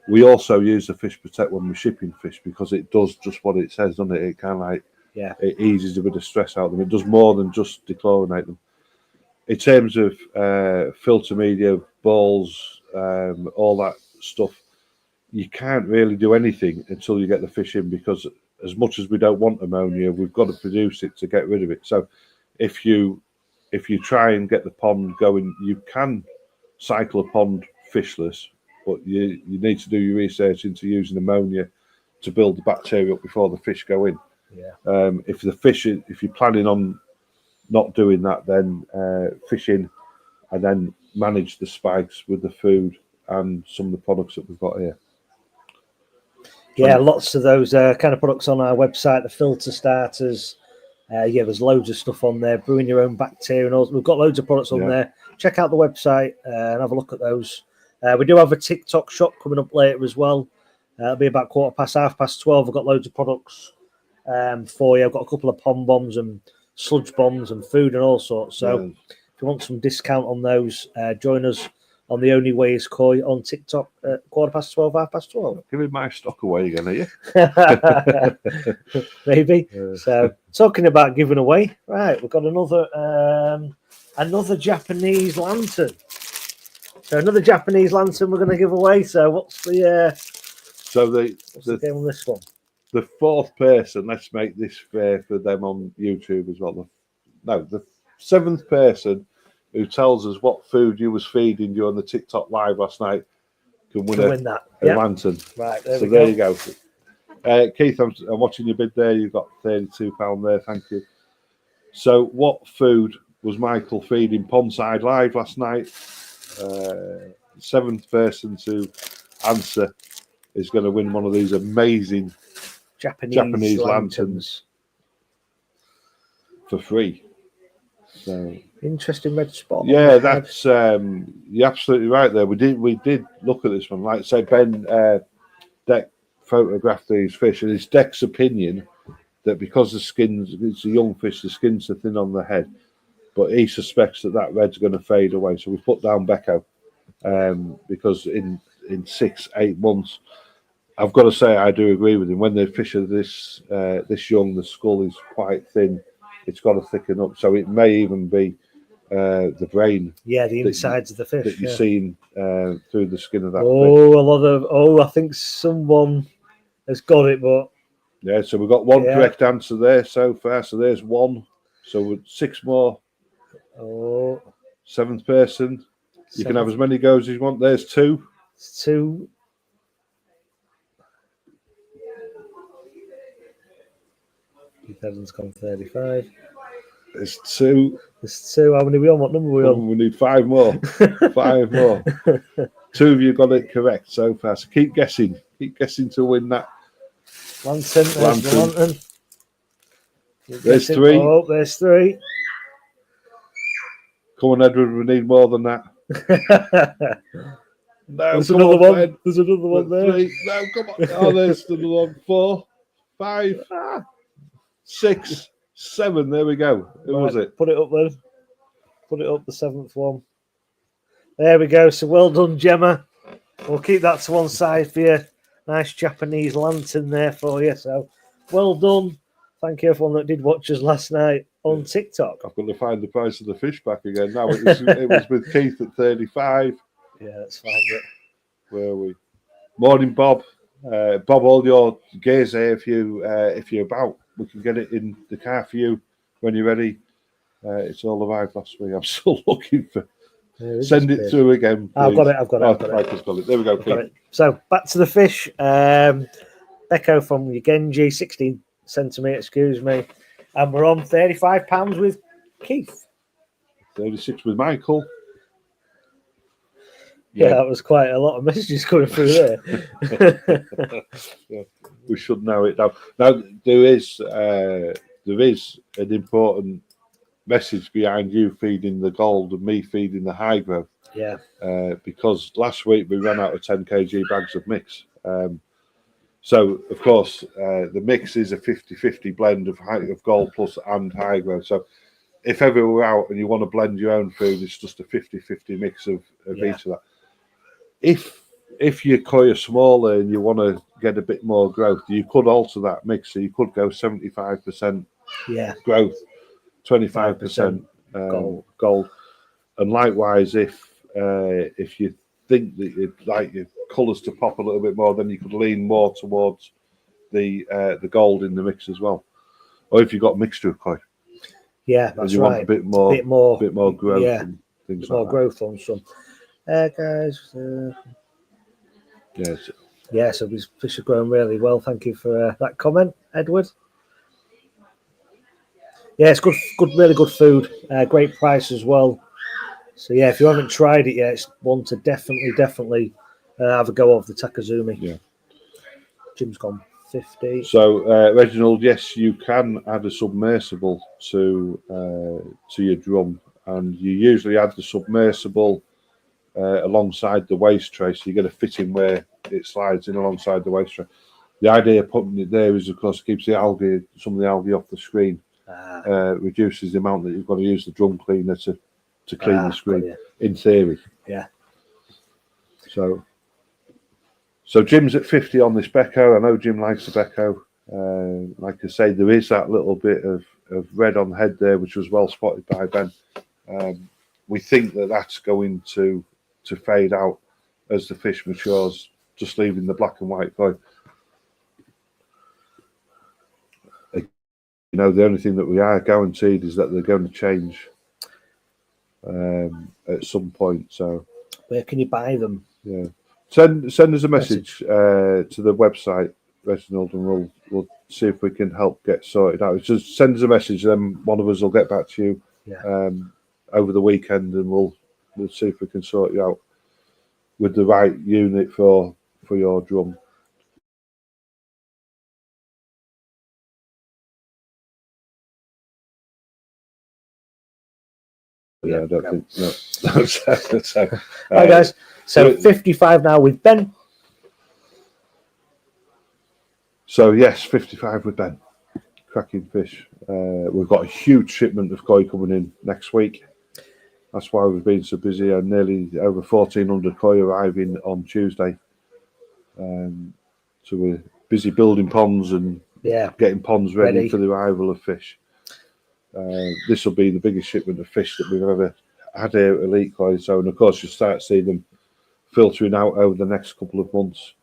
Speaker 2: We also use the Fish Protect when we're shipping fish because it does just what it says, doesn't it? It kind of like it eases a bit of stress out of them. It does more than just dechlorinate them. In terms of filter media, balls, all that stuff, you can't really do anything until you get the fish in because as much as we don't want ammonia, we've got to produce it to get rid of it. So if you try and get the pond going, you can cycle a pond fishless, but you need to do your research into using ammonia to build the bacteria up before the fish go in. If you're planning on not doing that, then fish in and then manage the spikes with the food and some of the products that we've got here.
Speaker 1: Lots of those kind of products on our website, the filter starters. There's loads of stuff on there, brewing your own bacteria and all. We've got loads of products on there. Check out the website and have a look at those. We do have a TikTok shop coming up later as well. It'll be about 12:15. We've got loads of products for you. I've got a couple of pond bombs and sludge bombs and food and all sorts. So if you want some discount on those, join us on The Only Way is Koi on TikTok at 12:15, 12:30.
Speaker 2: Giving my stock away again, are you?
Speaker 1: Maybe. So talking about giving away, right, we've got another Japanese lantern. So another Japanese lantern we're going to give away. So what's the game on this one?
Speaker 2: The fourth person, let's make this fair for them on YouTube as well. The seventh person who tells us what food you was feeding during the TikTok live last night can win a lantern.
Speaker 1: Right,
Speaker 2: there you go. Keith, I'm watching your bid there. You've got £32 there. Thank you. So what food was Michael feeding Pondside live last night? Seventh person to is going to win one of these amazing Japanese lanterns. for free. So
Speaker 1: Interesting red spot. on
Speaker 2: yeah,
Speaker 1: the head.
Speaker 2: that's you're absolutely right there. We did look at this one. Like I say, Ben Deck photographed these fish, and it's Deck's opinion that because it's a young fish, the skins are thin on the head, but he suspects that red's going to fade away. So we put down Becco because in 6-8 months, I've got to say I do agree with him. When the fish are this young, the skull is quite thin. It's got to thicken up, so it may even be the brain.
Speaker 1: Yeah, the insides of the fish
Speaker 2: that you're seeing through the skin of that fish.
Speaker 1: A lot of. I think someone has got it, but
Speaker 2: yeah. So we've got one correct answer there so far. So there's one. So 6 more.
Speaker 1: Oh,
Speaker 2: 7th person. You can have as many goes as you want. There's 2.
Speaker 1: 2. Kevin's gone 35.
Speaker 2: There's 2.
Speaker 1: There's 2. How many are we on? What number are we on?
Speaker 2: We need 5 more. 5 more. 2 of you got it correct so far. So keep guessing. Keep guessing to win that.
Speaker 1: Lantern. There's the lantern.
Speaker 2: There's 3.
Speaker 1: Oh, there's 3.
Speaker 2: Come on, Edward. We need more than that. No,
Speaker 1: there's another one. Ben. There's another one there.
Speaker 2: 3. No, come on. Oh, there's another one. 4, 5, 6, 7. There we go. Who was it?
Speaker 1: Put it up then. Put it up, the 7th one. There we go. So well done, Gemma. We'll keep that to one side for you. Nice Japanese lantern there for you. So well done. Thank you everyone that did watch us last night on TikTok.
Speaker 2: I've got to find the price of the fish back again. Now it was with Keith at 35.
Speaker 1: Yeah, let's find it.
Speaker 2: Where are we? Morning, Bob. Bob, all your gear's here if you're about. We can get it in the car for you when you're ready. It's all arrived last week. I'm still looking for. Send it through again, please.
Speaker 1: I've got it.
Speaker 2: Michael's got it. There we go, Keith.
Speaker 1: So back to the fish. Becco from Ugenji, 16 centimetre, excuse me. And we're on £35 with Keith.
Speaker 2: 36 with Michael.
Speaker 1: Yeah, that was quite a lot of messages coming through there.
Speaker 2: Yeah, we should narrow it down. Now, there is an important message behind you feeding the gold and me feeding the high growth.
Speaker 1: Yeah.
Speaker 2: Because last week we ran out of 10 kg bags of mix. So, of course, the mix is a 50-50 blend of gold plus and high growth. So, if ever we're out and you want to blend your own food, it's just a 50-50 mix of each of that. If your koi are smaller and you want to get a bit more growth, you could alter that mix. So you could go 75% growth, 25% gold. And likewise, if you think that you'd like your colours to pop a little bit more, then you could lean more towards the gold in the mix as well. Or if you've got a mixture of koi.
Speaker 1: Yeah, that's
Speaker 2: you
Speaker 1: right.
Speaker 2: Want a bit more growth and things like that.
Speaker 1: More growth on some. Guys.
Speaker 2: Yes.
Speaker 1: Yeah, so these fish are growing really well. Thank you for that comment, Edward. Yeah, it's good, really good food. Great price as well. So yeah, if you haven't tried it yet, it's one to definitely have a go of the Takazumi.
Speaker 2: Yeah.
Speaker 1: Jim's gone 50.
Speaker 2: So Reginald, yes, you can add a submersible to your drum, and you usually add the submersible alongside the waste tray, so you get a fitting where it slides in alongside the waste tray. The idea of putting it there is, of course, it keeps some of the algae off the screen, reduces the amount that you've got to use the drum cleaner to clean the screen. In theory,
Speaker 1: yeah.
Speaker 2: So Jim's at 50 on this Becco. I know Jim likes the Becco. Like I say, there is that little bit of red on the head there, which was well spotted by Ben. We think that's going to fade out as the fish matures, just leaving the black and white koi. You know, the only thing that we are guaranteed is that they're going to change at some point. So,
Speaker 1: where can you buy them?
Speaker 2: Yeah, send us a message to the website, Reginald, and we'll see if we can help get sorted out. Just send us a message, then one of us will get back to you over the weekend, and we'll see if we can sort you out with the right unit for your drum. Yeah, I don't think. No. So,
Speaker 1: Hi guys. So 55 now with Ben.
Speaker 2: So yes, 55 with Ben. Cracking fish. We've got a huge shipment of koi coming in next week. That's why we've been so busy. And nearly over 1,400 koi arriving on Tuesday. So we're busy building ponds and getting ponds ready for the arrival of fish. This will be the biggest shipment of fish that we've ever had here at Elite Koi. So, and of course, you'll start seeing them filtering out over the next couple of months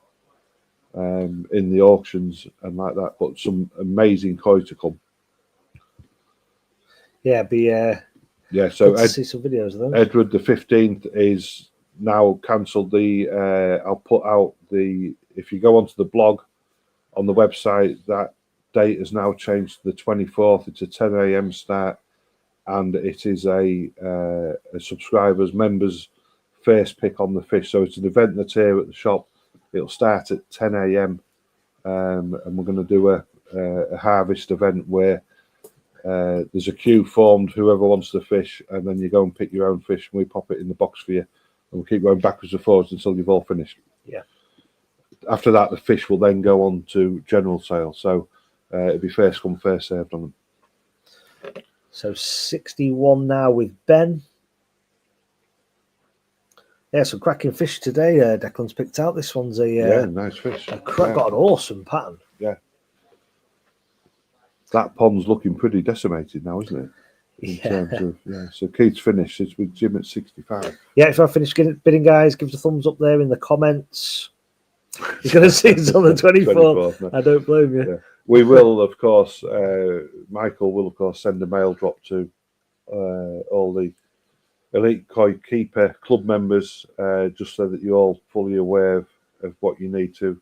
Speaker 2: in the auctions and like that. But some amazing koi to come.
Speaker 1: Yeah,
Speaker 2: So
Speaker 1: to see some videos of them.
Speaker 2: Edward the 15th is now cancelled. I'll put out if you go onto the blog on the website, that date has now changed to the 24th. It's a 10 a.m. start, and it is a subscribers, members first pick on the fish. So it's an event that's here at the shop. It'll start at 10 a.m. And we're going to do a harvest event where there's a queue formed, whoever wants the fish, and then you go and pick your own fish, and we pop it in the box for you, and we'll keep going backwards and forwards until you've all finished.
Speaker 1: Yeah.
Speaker 2: After that, the fish will then go on to general sale. So it'll be first come, first served on them.
Speaker 1: So 61 now with Ben. Yeah, some cracking fish today. Declan's picked out. This one's a
Speaker 2: nice fish.
Speaker 1: Got an awesome pattern.
Speaker 2: Yeah. That pond's looking pretty decimated now, isn't it? In terms of so Keith's finished. It's with Jim at 65.
Speaker 1: Yeah, if I finish bidding, guys, give us a thumbs up there in the comments. You're going to see it's on the 24th. No. I don't blame you.
Speaker 2: Yeah. We will, of course. Michael will, of course, send a mail drop to all the Elite Koi Keeper club members, just so that you're all fully aware of what you need to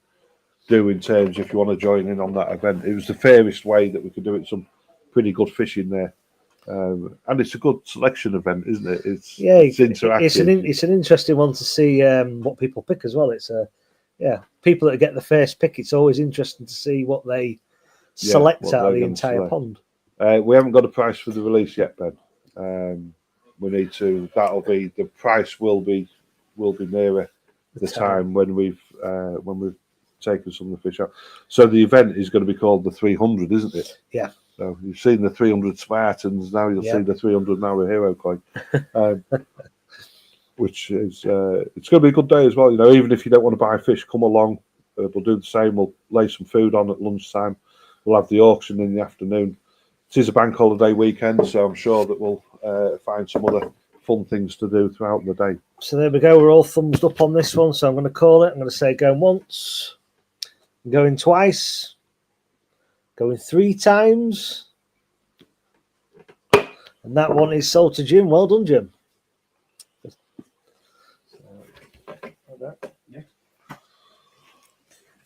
Speaker 2: do in terms if you want to join in on that event. It was the fairest way that we could do it. Some pretty good fishing there, and it's a good selection event, isn't it? It's interactive.
Speaker 1: It's an interesting one to see what people pick as well. It's people that get the first pick. It's always interesting to see what they select out of the entire pond.
Speaker 2: We haven't got a price for the release yet, Ben. We need to. That'll be the price. Will be nearer the time when we've taken some of the fish out. So the event is going to be called the 300, isn't it?
Speaker 1: Yeah.
Speaker 2: So you've seen the 300 Spartans. Now you'll see the 300 now with Hero Koi, which is it's going to be a good day as well. You know, even if you don't want to buy fish, come along. We'll do the same. We'll lay some food on at lunchtime. We'll have the auction in the afternoon. It is a bank holiday weekend, so I'm sure that we'll find some other fun things to do throughout the day.
Speaker 1: So there we go. We're all thumbs up on this one. So I'm going to call it. I'm going to say going once, going twice, going 3 times. And that one is sold to Jim. Well done, Jim.
Speaker 2: Yeah.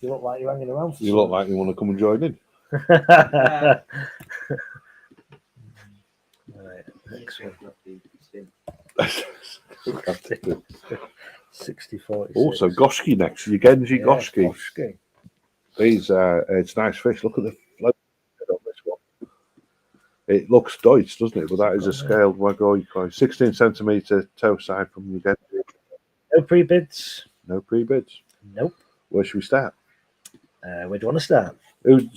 Speaker 1: You look like you're hanging around.
Speaker 2: You look like you want to come and join in.
Speaker 1: Right, next one. 60-40.
Speaker 2: Also, Goshki next. Yugenji Goshki. These it's nice fish. Look at the float on this one. It looks Deutsch, doesn't it? But that is a scaled Wagoi koi. 16 centimetre toe side from Yugenji.
Speaker 1: No pre-bids.
Speaker 2: No pre-bids.
Speaker 1: Nope.
Speaker 2: Where should we start?
Speaker 1: Where do you want to start?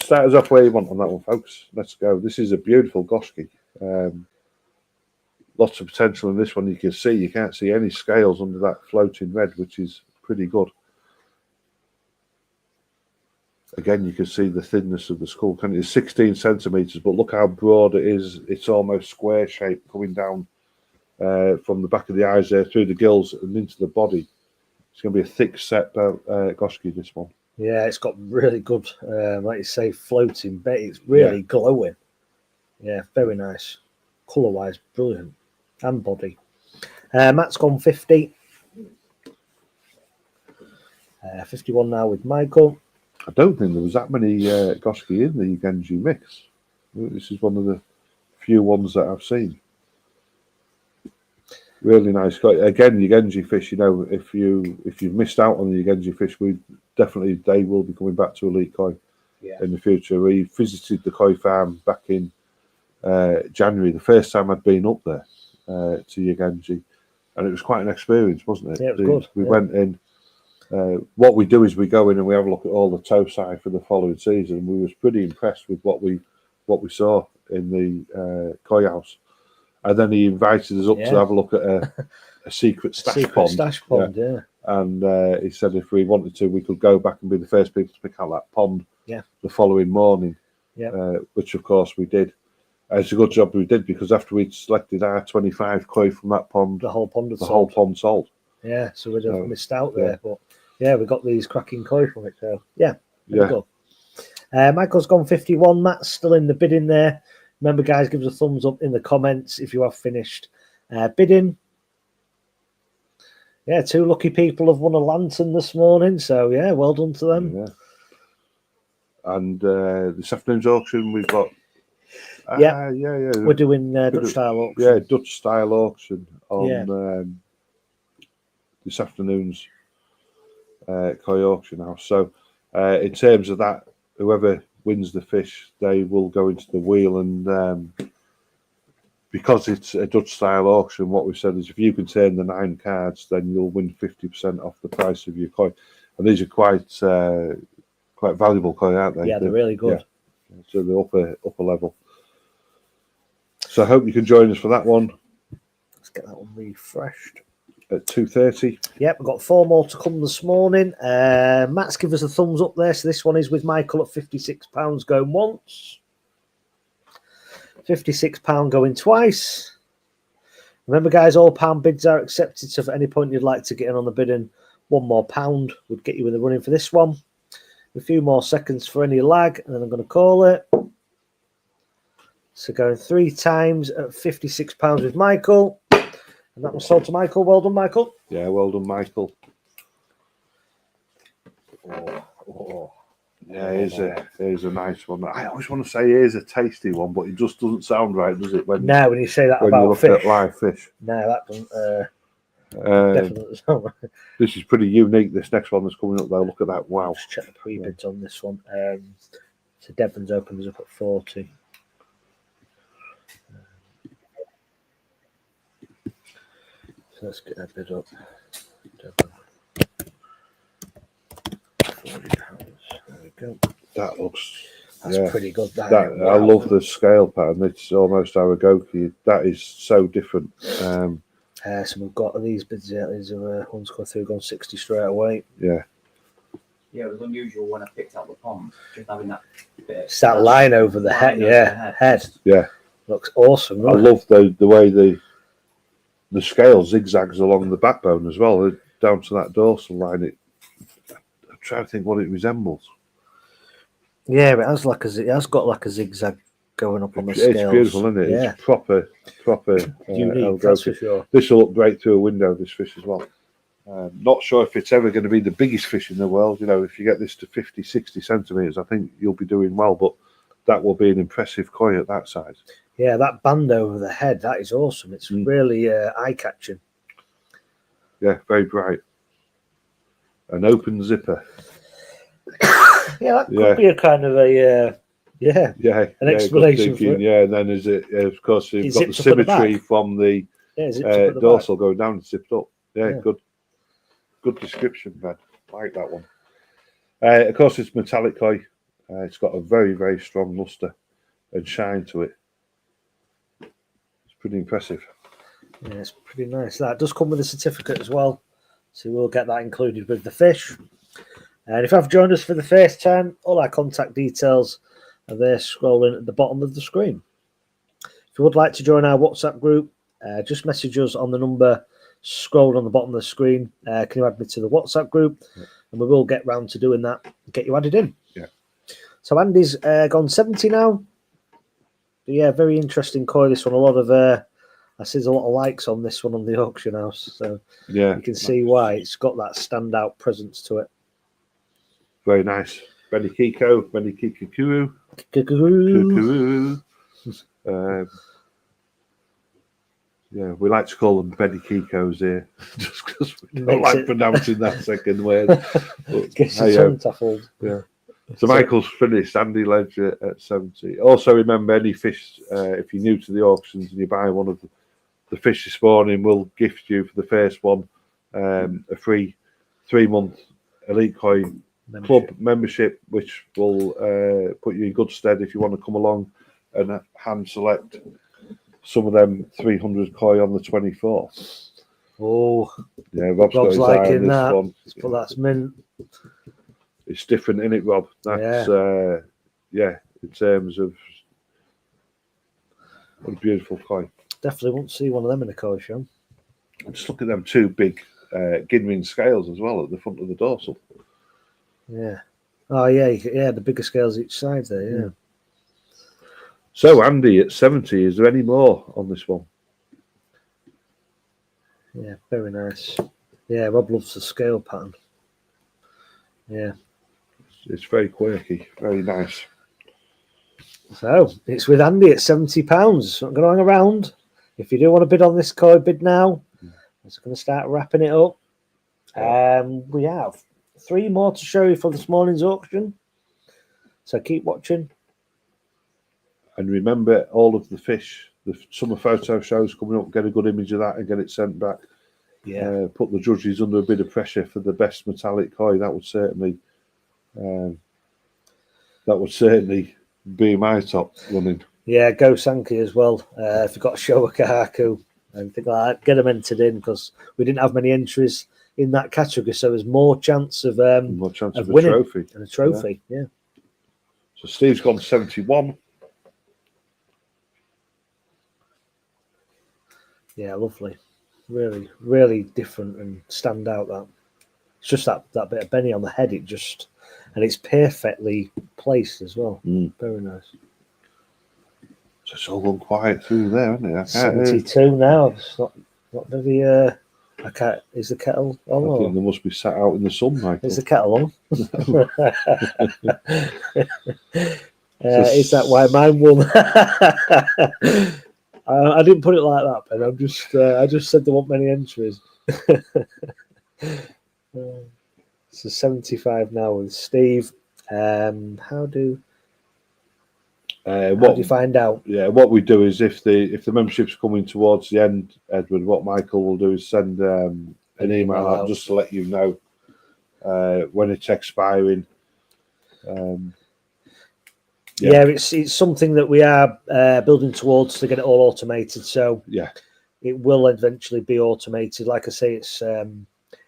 Speaker 2: Start us off where you want on that one, folks. Let's go. This is a beautiful Goshki. Lots of potential in this one. You can see, you can't see any scales under that floating red, which is pretty good. Again, you can see the thinness of the skull. It's 16 centimetres, but look how broad it is. It's almost square shaped coming down from the back of the eyes there through the gills and into the body. It's going to be a thick set Goshki, this one.
Speaker 1: Yeah, it's got really good, like you say, floating bait. It's really glowing. Yeah, very nice. Colour-wise, brilliant. And body. Matt's gone 50. 51 now with Michael.
Speaker 2: I don't think there was that many Goshki in the Yugenji mix. This is one of the few ones that I've seen. Really nice. Again, Yugenji fish, you know, if you've missed out on the Yugenji fish, they will be coming back to Elite Koi in the future. We visited the koi farm back in January, the first time I'd been up there. to Yagenji, and it was quite an experience, wasn't it?
Speaker 1: Yeah, it was good.
Speaker 2: We went in. What we do is we go in and we have a look at all the Tosai for the following season. And we was pretty impressed with what we saw in the koi house, and then he invited us up to have a look at a secret stash pond.
Speaker 1: Yeah.
Speaker 2: And he said if we wanted to, we could go back and be the first people to pick out that pond.
Speaker 1: Yeah.
Speaker 2: The following morning.
Speaker 1: Yeah.
Speaker 2: Which of course we did. It's a good job we did, because after we'd selected our 25 koi from that pond,
Speaker 1: the whole pond
Speaker 2: sold.
Speaker 1: Yeah, so we'd have missed out there, but yeah, we got these cracking koi from it. So yeah. Good. Michael's gone 51. Matt's still in the bidding there. Remember, guys, give us a thumbs up in the comments if you have finished bidding. Yeah, 2 lucky people have won a lantern this morning, so yeah, well done to them.
Speaker 2: Yeah. And this afternoon's auction, we've got.
Speaker 1: We're doing Dutch style auction.
Speaker 2: Yeah, Dutch style auction on this afternoon's koi auction house. So, in terms of that, whoever wins the fish, they will go into the wheel, and because it's a Dutch style auction, what we've said is if you can turn the 9 cards, then you'll win 50% off the price of your koi. And these are quite valuable koi, aren't they?
Speaker 1: Yeah, they're really good.
Speaker 2: Yeah. So the upper level. So I hope you can join us for that one.
Speaker 1: Let's get that one refreshed.
Speaker 2: At 2:30.
Speaker 1: Yep, we've got 4 more to come this morning. Matt's give us a thumbs up there. So this one is with Michael at £56 going once. £56 going twice. Remember, guys, all pound bids are accepted. So if at any point you'd like to get in on the bidding, £1 more would get you in the running for this one. A few more seconds for any lag, and then I'm going to call it. So going 3 times at £56 with Michael. And that was sold to Michael. Well done, Michael.
Speaker 2: Yeah, well done, Michael. Yeah, here's a nice one. I always want to say here's a tasty one, but it just doesn't sound right, does it? When
Speaker 1: you say that
Speaker 2: when
Speaker 1: about
Speaker 2: you look
Speaker 1: fish.
Speaker 2: at live fish.
Speaker 1: No, that doesn't definitely sound right.
Speaker 2: This is pretty unique. This next one that's coming up, though. Look at that. Wow.
Speaker 1: Let's check the pre-bids on this one. So Devon's opens up at 40. So let's get that bid up. Devon. £40. There we go.
Speaker 2: That looks.
Speaker 1: That's pretty good.
Speaker 2: Wow. I love the scale pattern. It's almost Aragoki. That is so different.
Speaker 1: So we've got these bids here. These are ones going through, gone 60 straight away.
Speaker 2: Yeah.
Speaker 3: Yeah, it was unusual when I picked out the pond, just having that bit.
Speaker 1: It's that line over the head. Yeah, head.
Speaker 2: Yeah.
Speaker 1: Looks awesome.
Speaker 2: I love the way the scale zigzags along the backbone as well, down to that dorsal line. I'm trying to think what it resembles.
Speaker 1: Yeah, it has got like a zigzag going up on the scales.
Speaker 2: It's beautiful, isn't it?
Speaker 1: Yeah.
Speaker 2: It's proper
Speaker 1: unique. That's for sure.
Speaker 2: This will look great through a window, this fish as well. Not sure if it's ever going to be the biggest fish in the world. You know, if you get this to 50, 60 centimetres, I think you'll be doing well, but that will be an impressive koi at that size.
Speaker 1: Yeah, that band over the head, that is awesome. It's really eye-catching.
Speaker 2: Yeah, very bright. An open zipper.
Speaker 1: Yeah, that could be a kind of an explanation for it.
Speaker 2: Yeah, and then of course, you've got the symmetry from the dorsal going down and zipped up. Yeah, good description, Ben. I like that one. Of course, it's metallic koi. It's got a very, very strong luster and shine to it. It's pretty impressive.
Speaker 1: Yeah, it's pretty nice. That does come with a certificate as well, so we'll get that included with the fish. And if you've joined us for the first time, all our contact details are there scrolling at the bottom of the screen. If you would like to join our WhatsApp group, just message us on the number scrolled on the bottom of the screen. Can you add me to the WhatsApp group? Yeah. And we will get round to doing that and get you added in.
Speaker 2: Yeah.
Speaker 1: So Andy's gone 70 now. But yeah, very interesting koi. This one, a lot of I see there's a lot of likes on this one on the auction house. So
Speaker 2: yeah,
Speaker 1: you can see why it's got that standout presence to it.
Speaker 2: Very nice. Benny Kiko, Benny Kikakuru. Yeah, we like to call them Benny Kikos here, just because we don't like pronouncing that second word. Yeah. So Michael's finished. Andy Ledger at 70. Also remember, any fish, if you're new to the auctions and you buy one of the fish this morning, we'll gift you for the first one a free 3-month Elite Koi Club membership, which will put you in good stead if you want to come along and hand select some of them 300 koi on the 24th.
Speaker 1: Oh,
Speaker 2: yeah, Rob's got his eye on
Speaker 1: liking
Speaker 2: this
Speaker 1: that.
Speaker 2: one.
Speaker 1: But that's mint.
Speaker 2: It's different, isn't it, Rob? That's in terms of what a beautiful koi.
Speaker 1: Definitely won't see one of them in a koi show.
Speaker 2: Just look at them 2 big Ginrin scales as well at the front of the dorsal.
Speaker 1: Yeah. Oh yeah, the bigger scales each side there. Yeah.
Speaker 2: So Andy, at 70, is there any more on this one?
Speaker 1: Yeah, very nice. Yeah, Rob loves the scale pattern. Yeah.
Speaker 2: It's very quirky, very nice.
Speaker 1: So it's with Andy at £70. Not going to hang around. If you do want to bid on this koi, bid now. I'm just going to start wrapping it up. We have 3 more to show you for this morning's auction. So keep watching.
Speaker 2: And remember, all of the fish, the summer photo shows coming up, get a good image of that and get it sent back.
Speaker 1: Yeah.
Speaker 2: Put the judges under a bit of pressure for the best metallic koi. That would certainly be my top running.
Speaker 1: Yeah, go Sankey as well. If you've got a show at Kahaku and things like that, get them entered in, because we didn't have many entries in that category, so there's more chance of
Speaker 2: More chance of
Speaker 1: winning
Speaker 2: a trophy.
Speaker 1: and a trophy. Yeah.
Speaker 2: So Steve's gone 71.
Speaker 1: Yeah, lovely. Really, really different and stand out. That it's just that bit of Benny on the head. And it's perfectly placed as well. Very nice.
Speaker 2: So it's all gone quiet through there, isn't it?
Speaker 1: 72 now. It's not very. I can't. Is the kettle on?
Speaker 2: I think they must be sat out in the sun, Michael.
Speaker 1: Is the kettle on? Is that why mine won? I didn't put it like that, Ben. I just said there weren't many entries. So 75 now with Steve. How do you find out?
Speaker 2: Yeah, what we do is if the membership's coming towards the end, Edward, what Michael will do is send an email out just to let you know when it's expiring.
Speaker 1: Yeah, it's something that we are building towards to get it all automated. So
Speaker 2: yeah,
Speaker 1: it will eventually be automated. Like I say,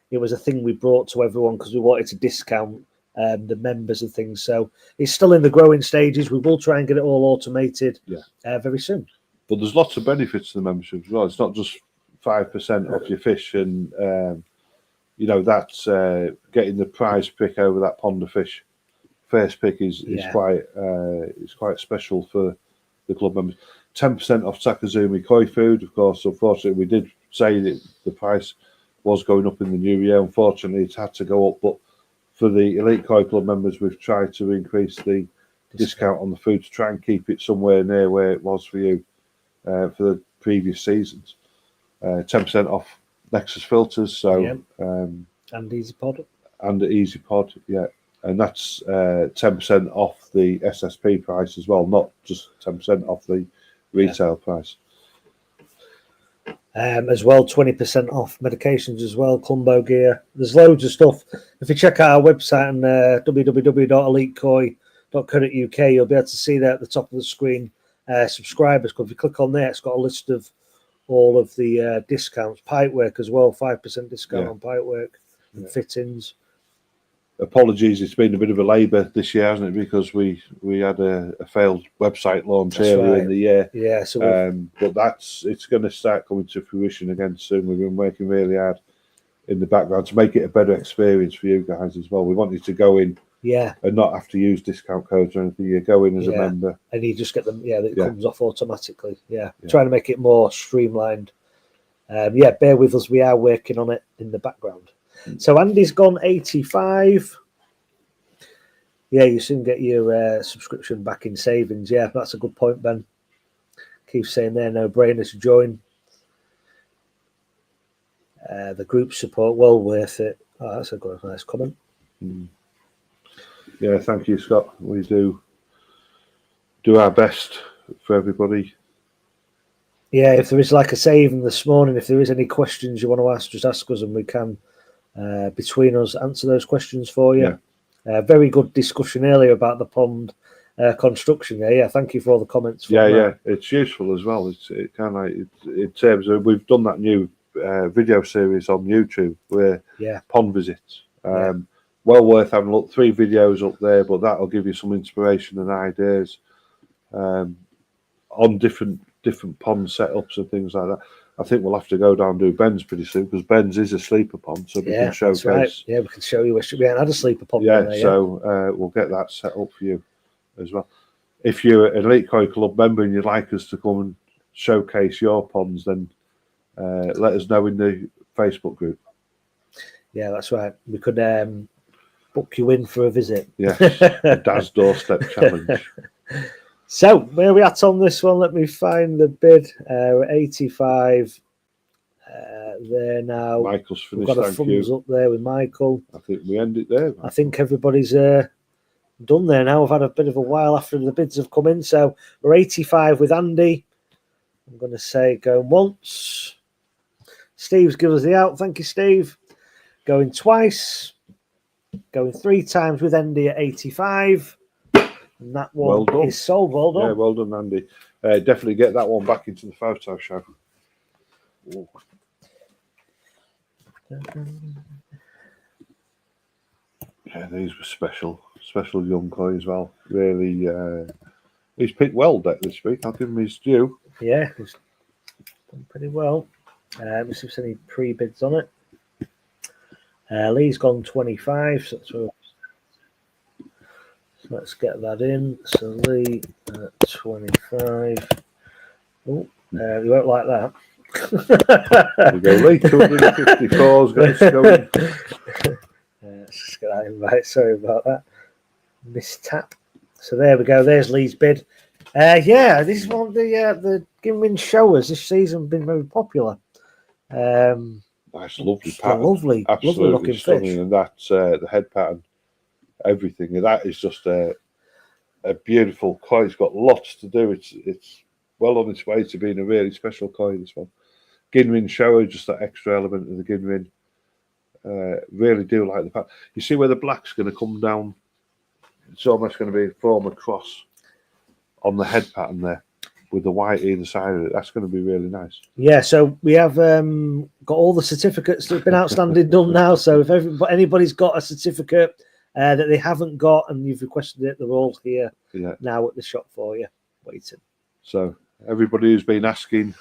Speaker 1: it was a thing we brought to everyone because we wanted to discount the members and things. So it's still in the growing stages. We will try and get it all automated very soon.
Speaker 2: But there's lots of benefits to the membership as well. It's not just 5% off your fish, and that's getting the prize pick over that pond of fish. First pick is quite special for the club members. 10% off Takazumi koi food. Of course, unfortunately, we did say that the price was going up in the new year. Unfortunately, it's had to go up. But for the Elite Koi Club members, we've tried to increase the discount on the food to try and keep it somewhere near where it was for you for the previous seasons. 10% off Nexus filters. So
Speaker 1: and Easy Pod.
Speaker 2: And the Easy Pod, yeah. And that's 10% off the SSP price as well, not just 10% off the retail price.
Speaker 1: As well, 20% off medications as well, Clumbo gear. There's loads of stuff. If you check out our website on www.elitekoi.co.uk, you'll be able to see there at the top of the screen subscribers. Because if you click on there, it's got a list of all of the discounts. Pipework as well, 5% discount on pipework and fittings.
Speaker 2: Apologies, it's been a bit of a labour this year, hasn't it? Because we had a failed website launch earlier in the year.
Speaker 1: Yeah, so
Speaker 2: but it's going to start coming to fruition again soon. We've been working really hard in the background to make it a better experience for you guys as well. We want you to go in, and not have to use discount codes or anything. You go in as a member,
Speaker 1: and you just get them. It comes off automatically. Trying to make it more streamlined. Bear with us. We are working on it in the background. So Andy's gone 85. Yeah, you soon get your subscription back in savings. Yeah, that's a good point, Ben. Keep saying there, no brainer to join. The group support, well worth it. Oh, that's a good, nice comment.
Speaker 2: Yeah, thank you, Scott. We do our best for everybody.
Speaker 1: Yeah, if there is, like I say, even this morning, if there is any questions you want to ask, just ask us and we can, between us, answer those questions for you. Very good discussion earlier about the pond construction. Yeah, thank you for all the comments.
Speaker 2: Yeah, it's useful as well. It kind of in terms of we've done that new video series on YouTube where pond visits. Well worth having a look. 3 videos up there, but that'll give you some inspiration and ideas on different pond setups and things like that. I think we'll have to go down and do Ben's pretty soon because Ben's is a sleeper pond, so we can showcase. That's right.
Speaker 1: Yeah, we can show you. We haven't had a sleeper pond.
Speaker 2: Yeah, so we'll get that set up for you as well. If you're an Elite Koi Club member and you'd like us to come and showcase your ponds, then let us know in the Facebook group. Yeah,
Speaker 1: that's right. We could book you in for a visit.
Speaker 2: Yes, a Dad's Doorstep Challenge.
Speaker 1: So, where are we at on this one? Let me find the bid. We're 85 there now.
Speaker 2: Michael's finished.
Speaker 1: We've got a thumbs up there with Michael.
Speaker 2: I think we end it there.
Speaker 1: I think everybody's done there now. We've had a bit of a while after the bids have come in. So, we're 85 with Andy. I'm going to say going once. Steve's given us the out. Thank you, Steve. Going twice. Going 3 times with Andy at 85. And that one is sold. Well done.
Speaker 2: Yeah, well done, Andy. Definitely get that one back into the photo show. Ooh. Yeah, these were special young koi as well. Really, he's picked well this week. I'll give him his due.
Speaker 1: Yeah, he's done pretty well. Let's see if there's any pre-bids on it. Lee's gone 25, so let's get that in. So Lee at 25. Oh, you won't like that.
Speaker 2: There we go, Lee. 254's got us going.
Speaker 1: Let's just get that in right. Sorry about that. Mistap. So there we go. There's Lee's bid. Yeah, this is one of the Ginwin showers this season have been very popular.
Speaker 2: Nice, lovely pattern.
Speaker 1: Lovely looking
Speaker 2: stunning.
Speaker 1: fish.
Speaker 2: And that's the head pattern. Everything, and that is just a beautiful koi. It's got lots to do. It's well on its way to being a really special koi. This one, Ginwin shower, just that extra element of the Ginwin. Really do like the pattern. You see where the black's going to come down. It's almost going to be form a cross on the head pattern there, with the white either side of it. That's going to be really nice.
Speaker 1: Yeah, so we have got all the certificates that have been outstanding done now. So if anybody's got a certificate that they haven't got and you've requested it, they're all here now at the shop for you, waiting.
Speaker 2: So everybody who's been asking,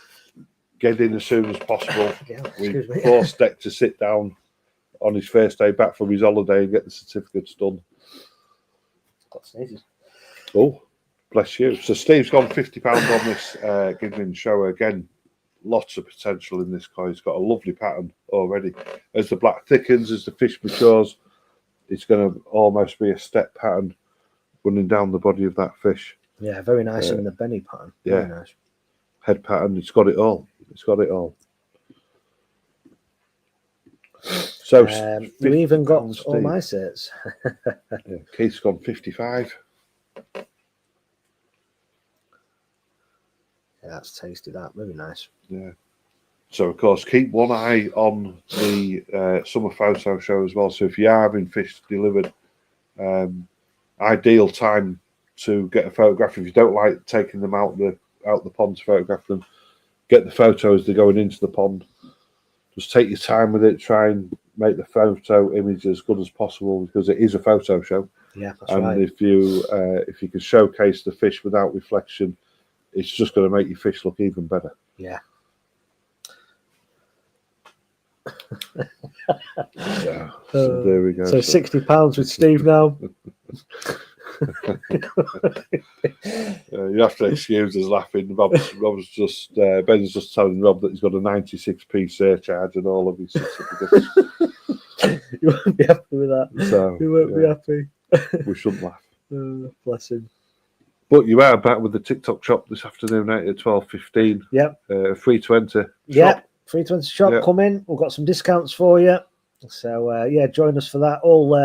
Speaker 2: get in as soon as possible. We forced Deck to sit down on his first day back from his holiday and get the certificates done.
Speaker 1: Got sneezes.
Speaker 2: Oh, bless you. So Steve's gone £50 on this Ginwin shower. Again, lots of potential in this koi. It's got a lovely pattern already. As the black thickens, as the fish matures, it's going to almost be a step pattern running down the body of that fish.
Speaker 1: Yeah, very nice in the Benny pattern. Very nice.
Speaker 2: Head pattern, it's got it all. It's got it all. So
Speaker 1: we even got all my sets.
Speaker 2: Keith's gone 55.
Speaker 1: Yeah, that's tasty. That very nice.
Speaker 2: Yeah. So of course, keep one eye on the summer photo show as well. So if you are having fish delivered, ideal time to get a photograph. If you don't like taking them out the pond to photograph them, get the photo as they're going into the pond. Just take your time with it. Try and make the photo image as good as possible because it is a photo show.
Speaker 1: Yeah, that's right.
Speaker 2: And if you can showcase the fish without reflection, it's just going to make your fish look even better.
Speaker 1: Yeah.
Speaker 2: So there we go.
Speaker 1: So £60 with Steve now.
Speaker 2: You have to excuse us laughing. Rob's just Ben's just telling Rob that he's got a 96p surcharge and all of his certificates.
Speaker 1: You won't be happy with that.
Speaker 2: So
Speaker 1: you won't be happy.
Speaker 2: We shouldn't laugh.
Speaker 1: Bless him.
Speaker 2: But you are back with the TikTok shop this afternoon at 12:15.
Speaker 1: Yep.
Speaker 2: Free to enter.
Speaker 1: Yeah, free to enter shop. Yep. Come in. We've got some discounts for you. So yeah, join us for that. All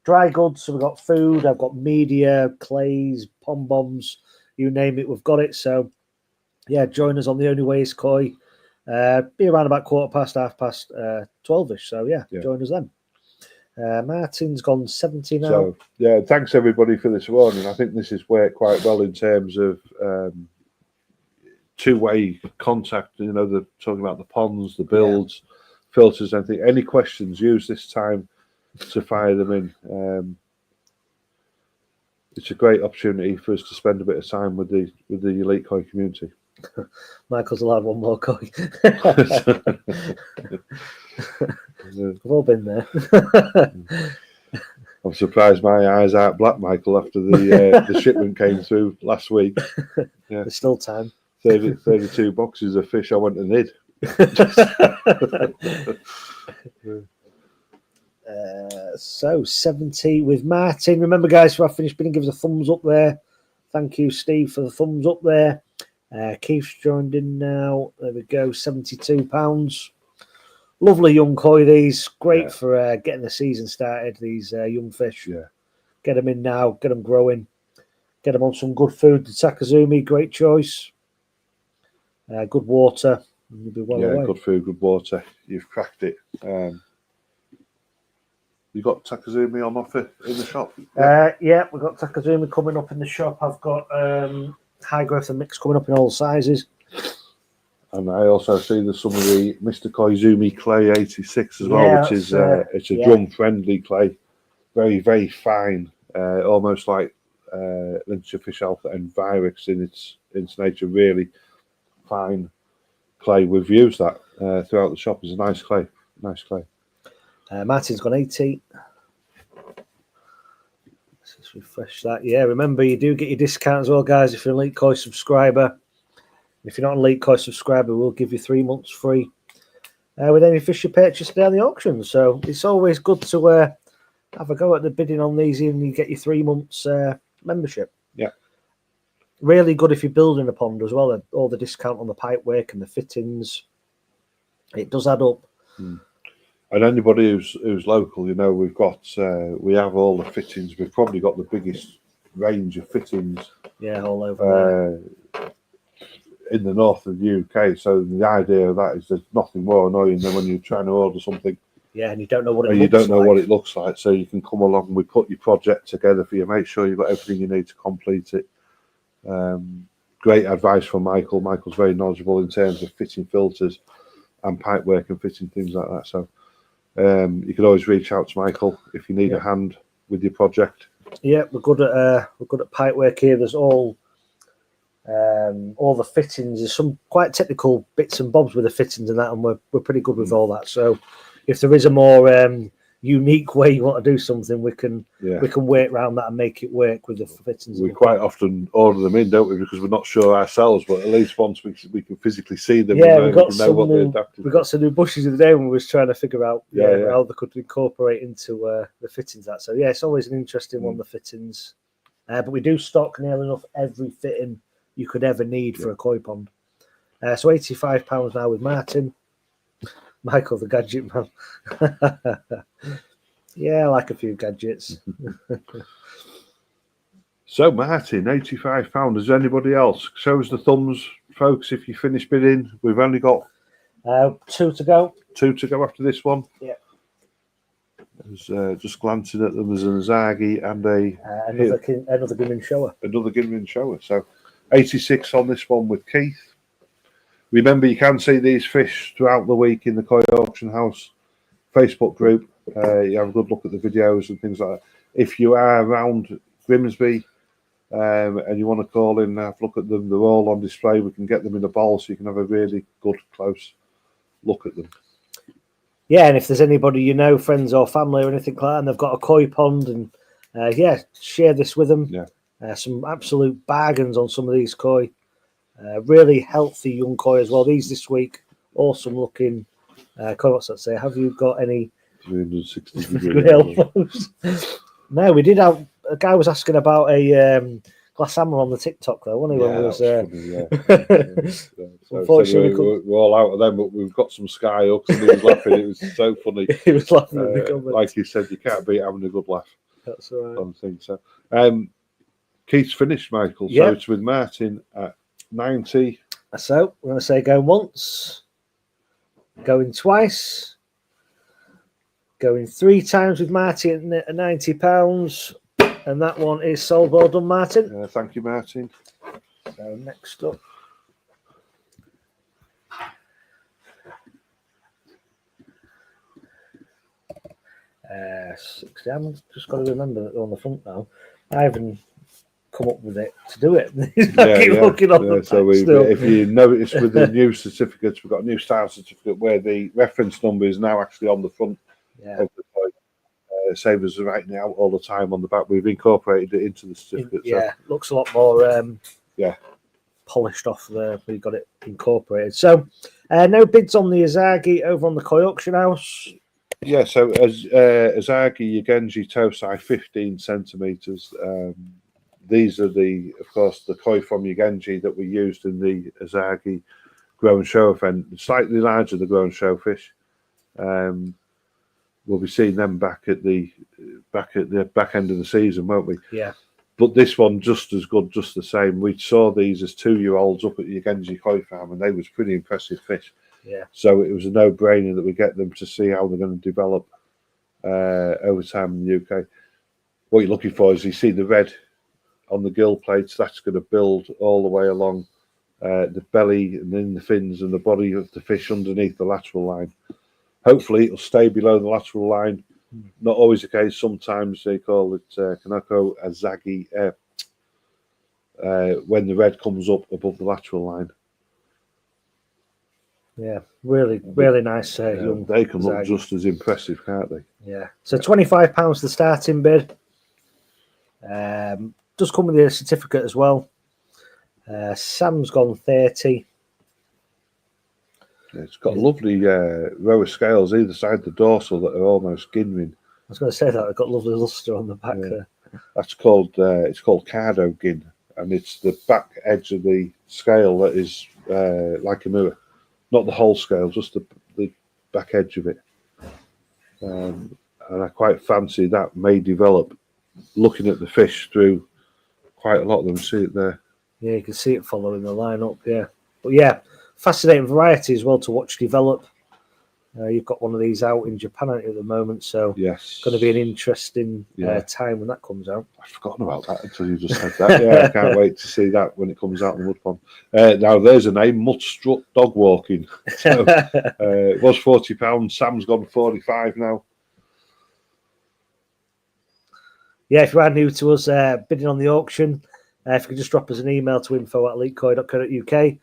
Speaker 1: dry goods. So we've got food. I've got media, clays, pom bombs. You name it, we've got it. So yeah, join us on the Only Way is Koi. Be around about 12:15, So yeah, join us then. Martin's gone 70 now.
Speaker 2: So yeah, thanks everybody for this warning. I think this has worked quite well in terms of two-way contact. You know, the talking about the ponds, the builds, filters, anything. Any questions? Use this time to fire them in. It's a great opportunity for us to spend a bit of time with the elite koi community.
Speaker 1: Michael's allowed one more koi. We've all been there.
Speaker 2: I'm surprised my eyes aren't black, Michael, after the shipment came through last week. Yeah.
Speaker 1: There's still time.
Speaker 2: 32 boxes of fish I went and hid.
Speaker 1: So 70 with Martin. Remember, guys, if I've finished bidding, give us a thumbs up there. Thank you, Steve, for the thumbs up there. Keith's joined in now. There we go, £72. Lovely young koi, these. Great for getting the season started, these young fish.
Speaker 2: Yeah.
Speaker 1: Get them in now, get them growing, get them on some good food. The Takazumi, great choice. Good water. You'll be well away.
Speaker 2: Good food, good water. You've cracked it. You got Takazumi on offer in the shop?
Speaker 1: Yeah, we've got Takazumi coming up in the shop. I've got high growth and mix coming up in all sizes.
Speaker 2: And I also see there's some of the Mr. Koizumi Clay 86 as well, which is it's a drum friendly clay. Very, very fine, almost like Lincolnshire Fish Alpha and Virex in its nature. Really fine clay. We've used that throughout the shop. It's a nice clay. Nice clay.
Speaker 1: Martin's gone 80. Let's just refresh that. Yeah, remember you do get your discount as well, guys, if you're an Elite Koi subscriber. If you're not an Elite Koi subscriber, we'll give you 3 months free with any fish you purchase down the auction. So it's always good to have a go at the bidding on these, and you get your 3 months membership.
Speaker 2: Yeah.
Speaker 1: Really good if you're building a pond as well. All the discount on the pipe work and the fittings. It does add up.
Speaker 2: And anybody who's local, you know, we have all the fittings. We've probably got the biggest range of fittings.
Speaker 1: Yeah, all over there.
Speaker 2: In the north of the UK. So the idea of that is there's nothing more annoying than when you're trying to order something.
Speaker 1: Yeah, and you don't know what
Speaker 2: it looks like. So you can come along and we put your project together for you. Make sure you've got everything you need to complete it. Great advice from Michael. Michael's very knowledgeable in terms of fitting filters and pipe work and fitting things like that. So you can always reach out to Michael if you need a hand with your project. Yeah,
Speaker 1: we're good at pipe work here. There's all the fittings. There's some quite technical bits and bobs with the fittings and that, and we're pretty good with all that. So if there is a more unique way you want to do something, we can work around that and make it work with the fittings.
Speaker 2: We quite often order them in, don't we? Because we're not sure ourselves, but at least once we can physically see them.
Speaker 1: Yeah, we got some new bushes the other day when we was trying to figure out how they could incorporate into the fittings. That it's always an interesting one, the fittings. But we do stock near enough every fitting you could ever need for a koi pond. So £85 now with Martin. Michael, the gadget man. Yeah, I like a few gadgets.
Speaker 2: So, Martin, £85. Is there anybody else? Show us the thumbs, folks, if you finish bidding. We've only got
Speaker 1: 2 to go.
Speaker 2: 2 to go after this one.
Speaker 1: Yeah.
Speaker 2: Just glancing at them, there's an Azagi and
Speaker 1: another Ginman shower.
Speaker 2: Another Ginman shower. So, 86 on this one with Keith. Remember, you can see these fish throughout the week in the Koi Auction House Facebook group. You have a good look at the videos and things like that. If you are around Grimsby and you want to call in and have a look at them, they're all on display. We can get them in a bowl so you can have a really good, close look at them.
Speaker 1: Yeah, and if there's anybody you know, friends or family or anything like that, and they've got a koi pond, and share this with them.
Speaker 2: Yeah.
Speaker 1: Some absolute bargains on some of these koi. Really healthy young koi as well. These this week, awesome looking koi. What's that say? Have you got any
Speaker 2: 360 degree?
Speaker 1: No, we did have a guy was asking about a glass hammer on the TikTok though, wasn't he? When we was,
Speaker 2: Unfortunately, we're all out of them, but we've got some sky hooks, and he was laughing. It was so funny.
Speaker 1: He was laughing in the comments.
Speaker 2: Like you said, you can't beat having a good laugh.
Speaker 1: That's right.
Speaker 2: On things. So, Keith's finished, Michael. So it's with Martin at 90.
Speaker 1: So we're going to say going once, going twice, going 3 times with Martin at £90, and that one is sold. Well done, Martin.
Speaker 2: Thank you, Martin.
Speaker 1: So next up. $60. I'm just got to remember that they're on the front now. I haven't come up with it to do it. Looking on the
Speaker 2: so
Speaker 1: still.
Speaker 2: if you notice with the new certificates, we've got a new style certificate where the reference number is now actually on the front of the toy. Same as writing it out all the time on the back. We've incorporated it into the certificate.
Speaker 1: Looks a lot more polished off there. We got it incorporated. So no bids on the Azagi over on the Koi Auction House.
Speaker 2: Yeah, so Azagi Yagenji Tosai 15 centimeters. These are of course, the koi from Yagenji that we used in the Azagi grow and show event. Slightly larger, the grow and show fish. We'll be seeing them back at the back end of the season, won't we?
Speaker 1: Yeah.
Speaker 2: But this one just as good, just the same. We saw these as 2-year-olds up at Yagenji Koi Farm, and they was pretty impressive fish.
Speaker 1: Yeah.
Speaker 2: So it was a no-brainer that we get them to see how they're going to develop over time in the UK. What you're looking for is you see the red on the gill plates. That's going to build all the way along the belly and then the fins and the body of the fish underneath the lateral line. Hopefully, it'll stay below the lateral line. Not always the case. Sometimes they call it Kanako Azagi when the red comes up above the lateral line.
Speaker 1: Yeah, really nice. Young
Speaker 2: they can look
Speaker 1: Azagi.
Speaker 2: just as impressive, can't they?
Speaker 1: Yeah. So £25 the starting bid. Does come with a certificate as well. Sam's gone 30.
Speaker 2: It's got a lovely row of scales either side the dorsal that are almost ginrin.
Speaker 1: I was going to say that I've got lovely luster on the back there.
Speaker 2: That's called cardo gin, and it's the back edge of the scale that is like a mirror, not the whole scale, just the back edge of it. And I quite fancy that may develop. Looking at the fish through quite a lot of them, see it there.
Speaker 1: Yeah, you can see it following the line up. Yeah, but yeah, fascinating variety as well to watch develop. You've got one of these out in Japan at the moment, so
Speaker 2: yes,
Speaker 1: it's going to be an interesting time when that comes out.
Speaker 2: I've forgotten about that until you just said that. Yeah, I can't wait to see that when it comes out in the mud pond. Now there's a name, Mudstrut Dog Walking. So, it was £40. Sam's gone 45 now.
Speaker 1: Yeah, if you are new to us, bidding on the auction, if you could just drop us an email to info@elitekoi.co.uk,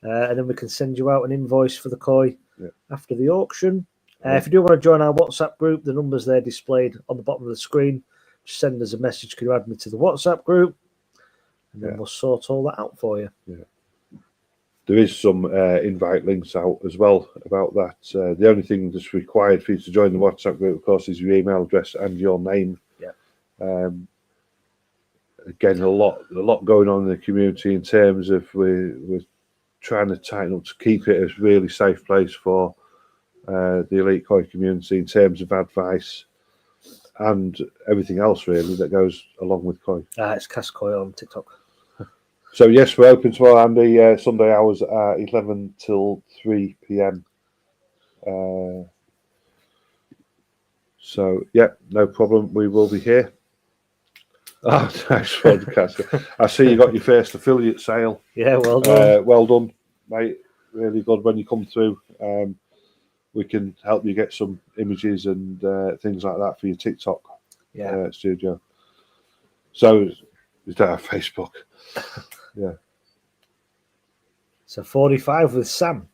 Speaker 1: and then we can send you out an invoice for the koi after the auction. If you do want to join our WhatsApp group, the number's there displayed on the bottom of the screen. Just send us a message. Can you add me to the WhatsApp group? And then we'll sort all that out for you.
Speaker 2: Yeah. There is some invite links out as well about that. The only thing that's required for you to join the WhatsApp group, of course, is your email address and your name. Again, a lot going on in the community in terms of we're trying to tighten up to keep it a really safe place for the elite koi community in terms of advice and everything else really that goes along with koi.
Speaker 1: It's Cast Koi on TikTok.
Speaker 2: So yes, we're open tomorrow, Andy. Sunday hours are 11 till 3 p.m. So yeah, no problem. We will be here. Oh, nice podcast. I see you got your first affiliate sale.
Speaker 1: Yeah, well done.
Speaker 2: Well done, mate. Really good. When you come through, we can help you get some images and things like that for your TikTok studio. So we don't have Facebook. Yeah.
Speaker 1: So 45 with Sam.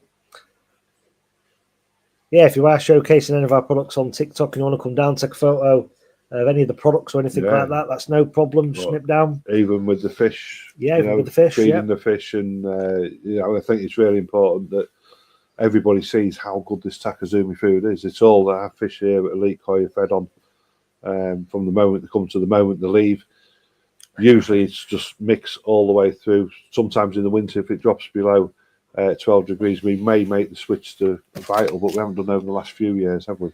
Speaker 1: Yeah, if you are showcasing any of our products on TikTok and you want to come down, take a photo of any of the products or anything like that, that's no problem. Snip down.
Speaker 2: Even with the fish.
Speaker 1: Yeah, even with the fish.
Speaker 2: Feeding the fish. And, I think it's really important that everybody sees how good this Takazumi food is. It's all that our fish here at Elite Koi are fed on from the moment they come to the moment they leave. Usually it's just mix all the way through. Sometimes in the winter, if it drops below 12 degrees, we may make the switch to vital, but we haven't done over the last few years, have we?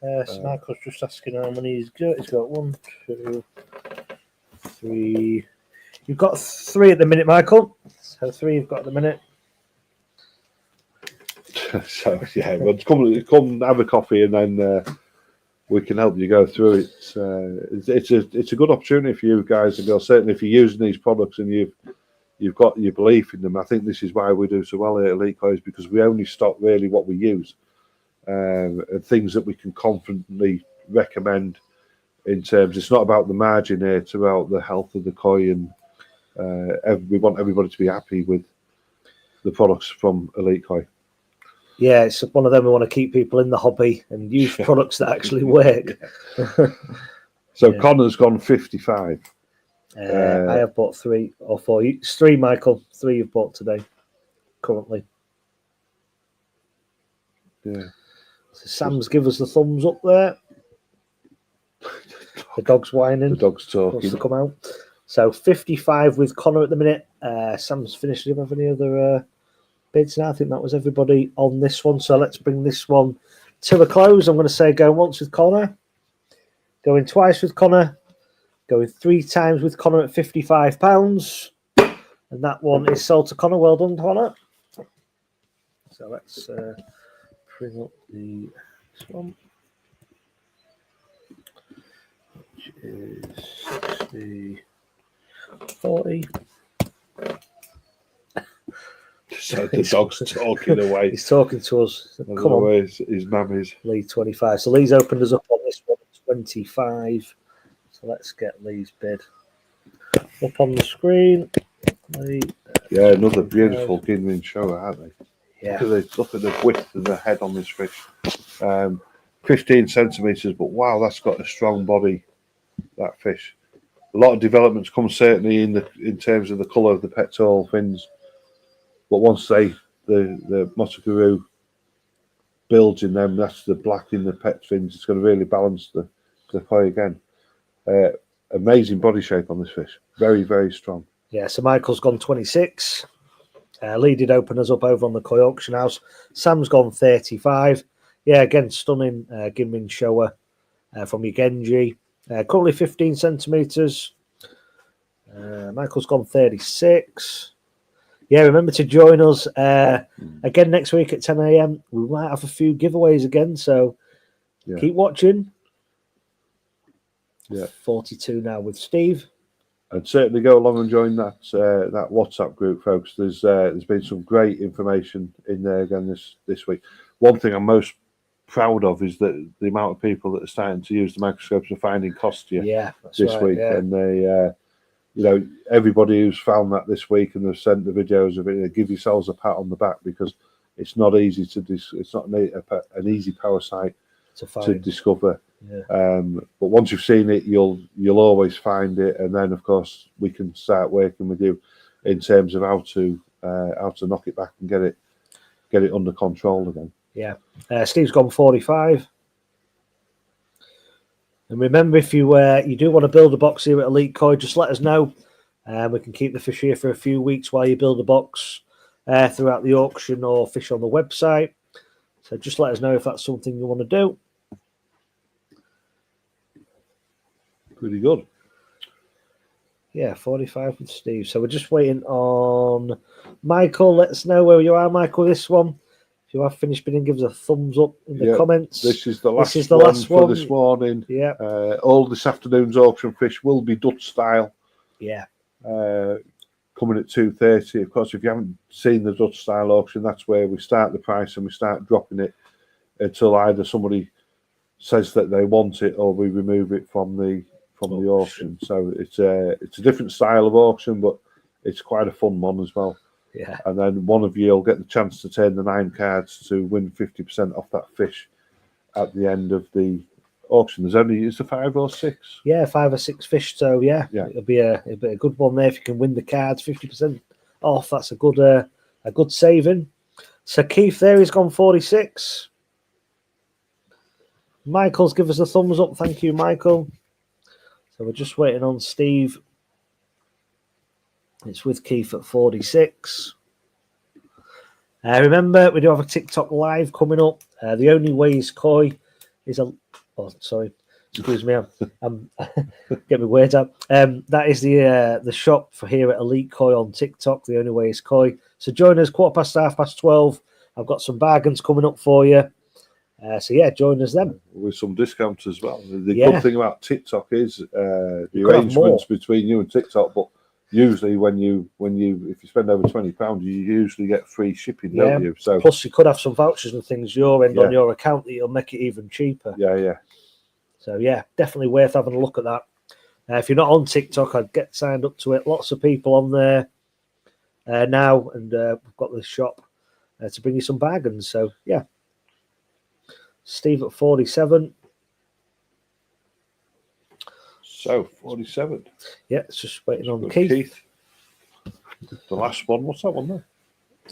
Speaker 1: Michael's just asking how many he's got. He's got 1, 2, 3. You've got 3 at the minute, Michael. So 3 you've got at the minute.
Speaker 2: So yeah, well, come have a coffee, and then we can help you go through it. It's a good opportunity for you guys and girls. Certainly, if you're using these products and you've got your belief in them. I think this is why we do so well at Elite Coils, because we only stock really what we use, and things that we can confidently recommend. In terms, it's not about the margin here; it's about the health of the koi, and we want everybody to be happy with the products from Elite Koi.
Speaker 1: Yeah, it's one of them. We want to keep people in the hobby and use products that actually work.
Speaker 2: So Connor's gone 55.
Speaker 1: I have bought 3 or 4. It's 3, Michael. 3 you've bought today, currently.
Speaker 2: Yeah.
Speaker 1: So Sam's give us the thumbs up there. The dog's whining.
Speaker 2: The dog's talking.
Speaker 1: Wants to come out. So 55 with Connor at the minute. Sam's finished. Do you have any other bids now? I think that was everybody on this one. So let's bring this one to a close. I'm going to say going once with Connor, going twice with Connor, going 3 times with Connor at £55. And that one is sold to Connor. Well done, Connor. So let's bring up this one. Which is the 40.
Speaker 2: So the dog's talking away.
Speaker 1: He's talking to us. Come on.
Speaker 2: His mammy's.
Speaker 1: Lee 25. So Lee's opened us up on this one, 25. So let's get Lee's bid up on the screen. Lee,
Speaker 2: yeah, another beautiful Ginmin shower, aren't they?
Speaker 1: Yeah.
Speaker 2: Look at the width of the head on this fish. 15 centimetres, but wow, that's got a strong body, that fish. A lot of developments come certainly in terms of the colour of the pectoral fins. But once the Motokaroo builds in them, that's the black in the pet fins. It's going to really balance the koi again. Amazing body shape on this fish. Very, very strong.
Speaker 1: Yeah, so Michael's gone 26. Lee did open us up over on the Koi Auction House. Sam's gone 35. Yeah, again, stunning Ginmin shower from your Genji. Currently 15 centimetres. Michael's gone 36. Yeah, remember to join us again next week at 10 a.m. We might have a few giveaways again, so keep watching.
Speaker 2: Yeah,
Speaker 1: 42 now with Steve.
Speaker 2: And certainly go along and join that WhatsApp group, folks. There's been some great information in there again this week. One thing I'm most proud of is that the amount of people that are starting to use the microscopes are finding Kostya this week, and they. Everybody who's found that this week and have sent the videos of it, give yourselves a pat on the back, because it's not easy it's not an easy parasite to discover. Yeah. But once you've seen it, you'll always find it, and then of course we can start working with you in terms of how to knock it back and get it under control again. Yeah.
Speaker 1: Steve's gone 45. And remember, if you do want to build a box here at Elite Koi, just let us know. We can keep the fish here for a few weeks while you build a box throughout the auction or fish on the website. So just let us know if that's something you want to do.
Speaker 2: Pretty good.
Speaker 1: Yeah, 45 with Steve. So we're just waiting on Michael. Let us know where you are, Michael, this one. If you have finished bidding, give us a thumbs up in the comments.
Speaker 2: This is the last one for this morning.
Speaker 1: Yeah.
Speaker 2: All this afternoon's auction fish will be Dutch style.
Speaker 1: Yeah.
Speaker 2: Coming at 2:30. Of course, if you haven't seen the Dutch style auction, that's where we start the price and we start dropping it until either somebody says that they want it or we remove it from the auction. So it's a different style of auction, but it's quite a fun one as well.
Speaker 1: Yeah.
Speaker 2: And then one of you will get the chance to turn the 9 cards to win 50% off that fish at the end of the auction. Is there 5 or 6?
Speaker 1: Yeah, 5 or 6 fish. So yeah. It'll be a good one there if you can win the cards, 50% off. That's a good saving. So Keith there, he's gone 46. Michael's give us a thumbs up. Thank you, Michael. So we're just waiting on Steve. It's with Keith at 46. Remember, we do have a TikTok live coming up. The Only Way is Koi is a... Oh, sorry. Excuse me. I'm get my words out. That is the shop for here at Elite Koi on TikTok. The Only Way is Koi. So join us 12:15, I've got some bargains coming up for you. So yeah, join us then.
Speaker 2: With some discounts as well. The
Speaker 1: Yeah.
Speaker 2: good thing about TikTok is the
Speaker 1: You could have
Speaker 2: arrangements
Speaker 1: more.
Speaker 2: between you and TikTok, but usually when you if you spend over £20, you usually get free shipping,
Speaker 1: Yeah.
Speaker 2: don't you? So
Speaker 1: Plus, you could have some vouchers and things your end
Speaker 2: Yeah.
Speaker 1: on your account that you'll make it even cheaper.
Speaker 2: yeah.
Speaker 1: So yeah, definitely worth having a look at that. If you're not on TikTok, I'd get signed up to it. Lots of people on there now, and we've got the shop to bring you some bargains. So yeah, Steve at 47.
Speaker 2: So 47.
Speaker 1: Yeah, it's just waiting on
Speaker 2: Good,
Speaker 1: Keith.
Speaker 2: The last one. What's that one there?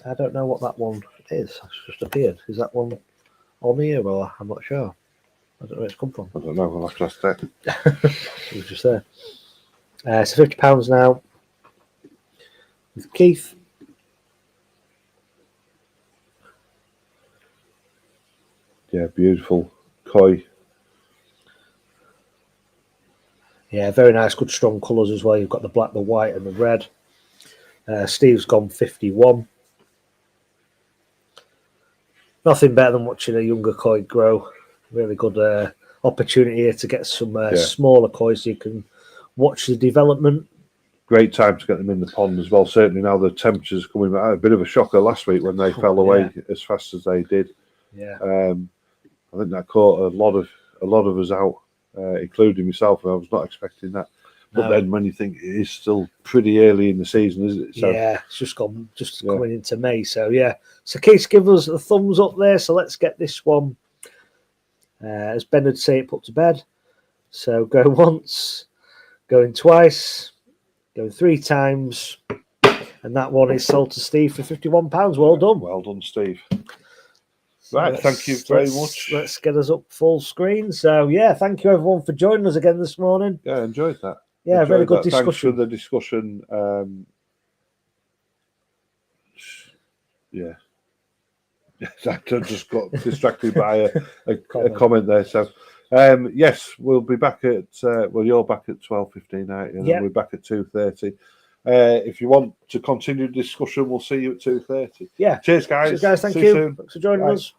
Speaker 1: I don't know what that one is. It's just appeared. Is that one on here, or I'm not sure. I don't know where it's come from.
Speaker 2: I don't know. We'll have to ask that.
Speaker 1: It was just there. So £50 now with Keith.
Speaker 2: Yeah, beautiful koi.
Speaker 1: Yeah, very nice, good strong colours as well. You've got the black, the white, and the red. Steve's gone 51. Nothing better than watching a younger koi grow. Really good opportunity here to get some smaller koi so you can watch the development.
Speaker 2: Great time to get them in the pond as well. Certainly now the temperatures coming back. A bit of a shocker last week when they fell away as fast as they did.
Speaker 1: Yeah.
Speaker 2: I think that caught a lot of us out, including myself. I was not expecting that. But then when you think it is still pretty early in the season, isn't it? So,
Speaker 1: yeah, it's just coming into May. So yeah. So Keith, give us a thumbs up there. So let's get this one, as Ben would say, put to bed. So go once, going twice, going 3 times, and that one is sold to Steve for £51. Well done.
Speaker 2: Well done, Steve.
Speaker 1: So
Speaker 2: right, thank you very much.
Speaker 1: Let's get us up full screen. So yeah, thank you everyone for joining us again this morning.
Speaker 2: Yeah, enjoyed that.
Speaker 1: Yeah, very good discussion.
Speaker 2: Thanks for the discussion. Yeah. I just got distracted by a comment there. So, yes, we'll be back at, you're back at 12:15, aren't you? And then we're back at 2:30. If you want to continue the discussion, we'll see you at 2:30.
Speaker 1: Yeah.
Speaker 2: Cheers, guys.
Speaker 1: Cheers, guys. Thank
Speaker 2: See
Speaker 1: you.
Speaker 2: soon.
Speaker 1: Thanks for joining us.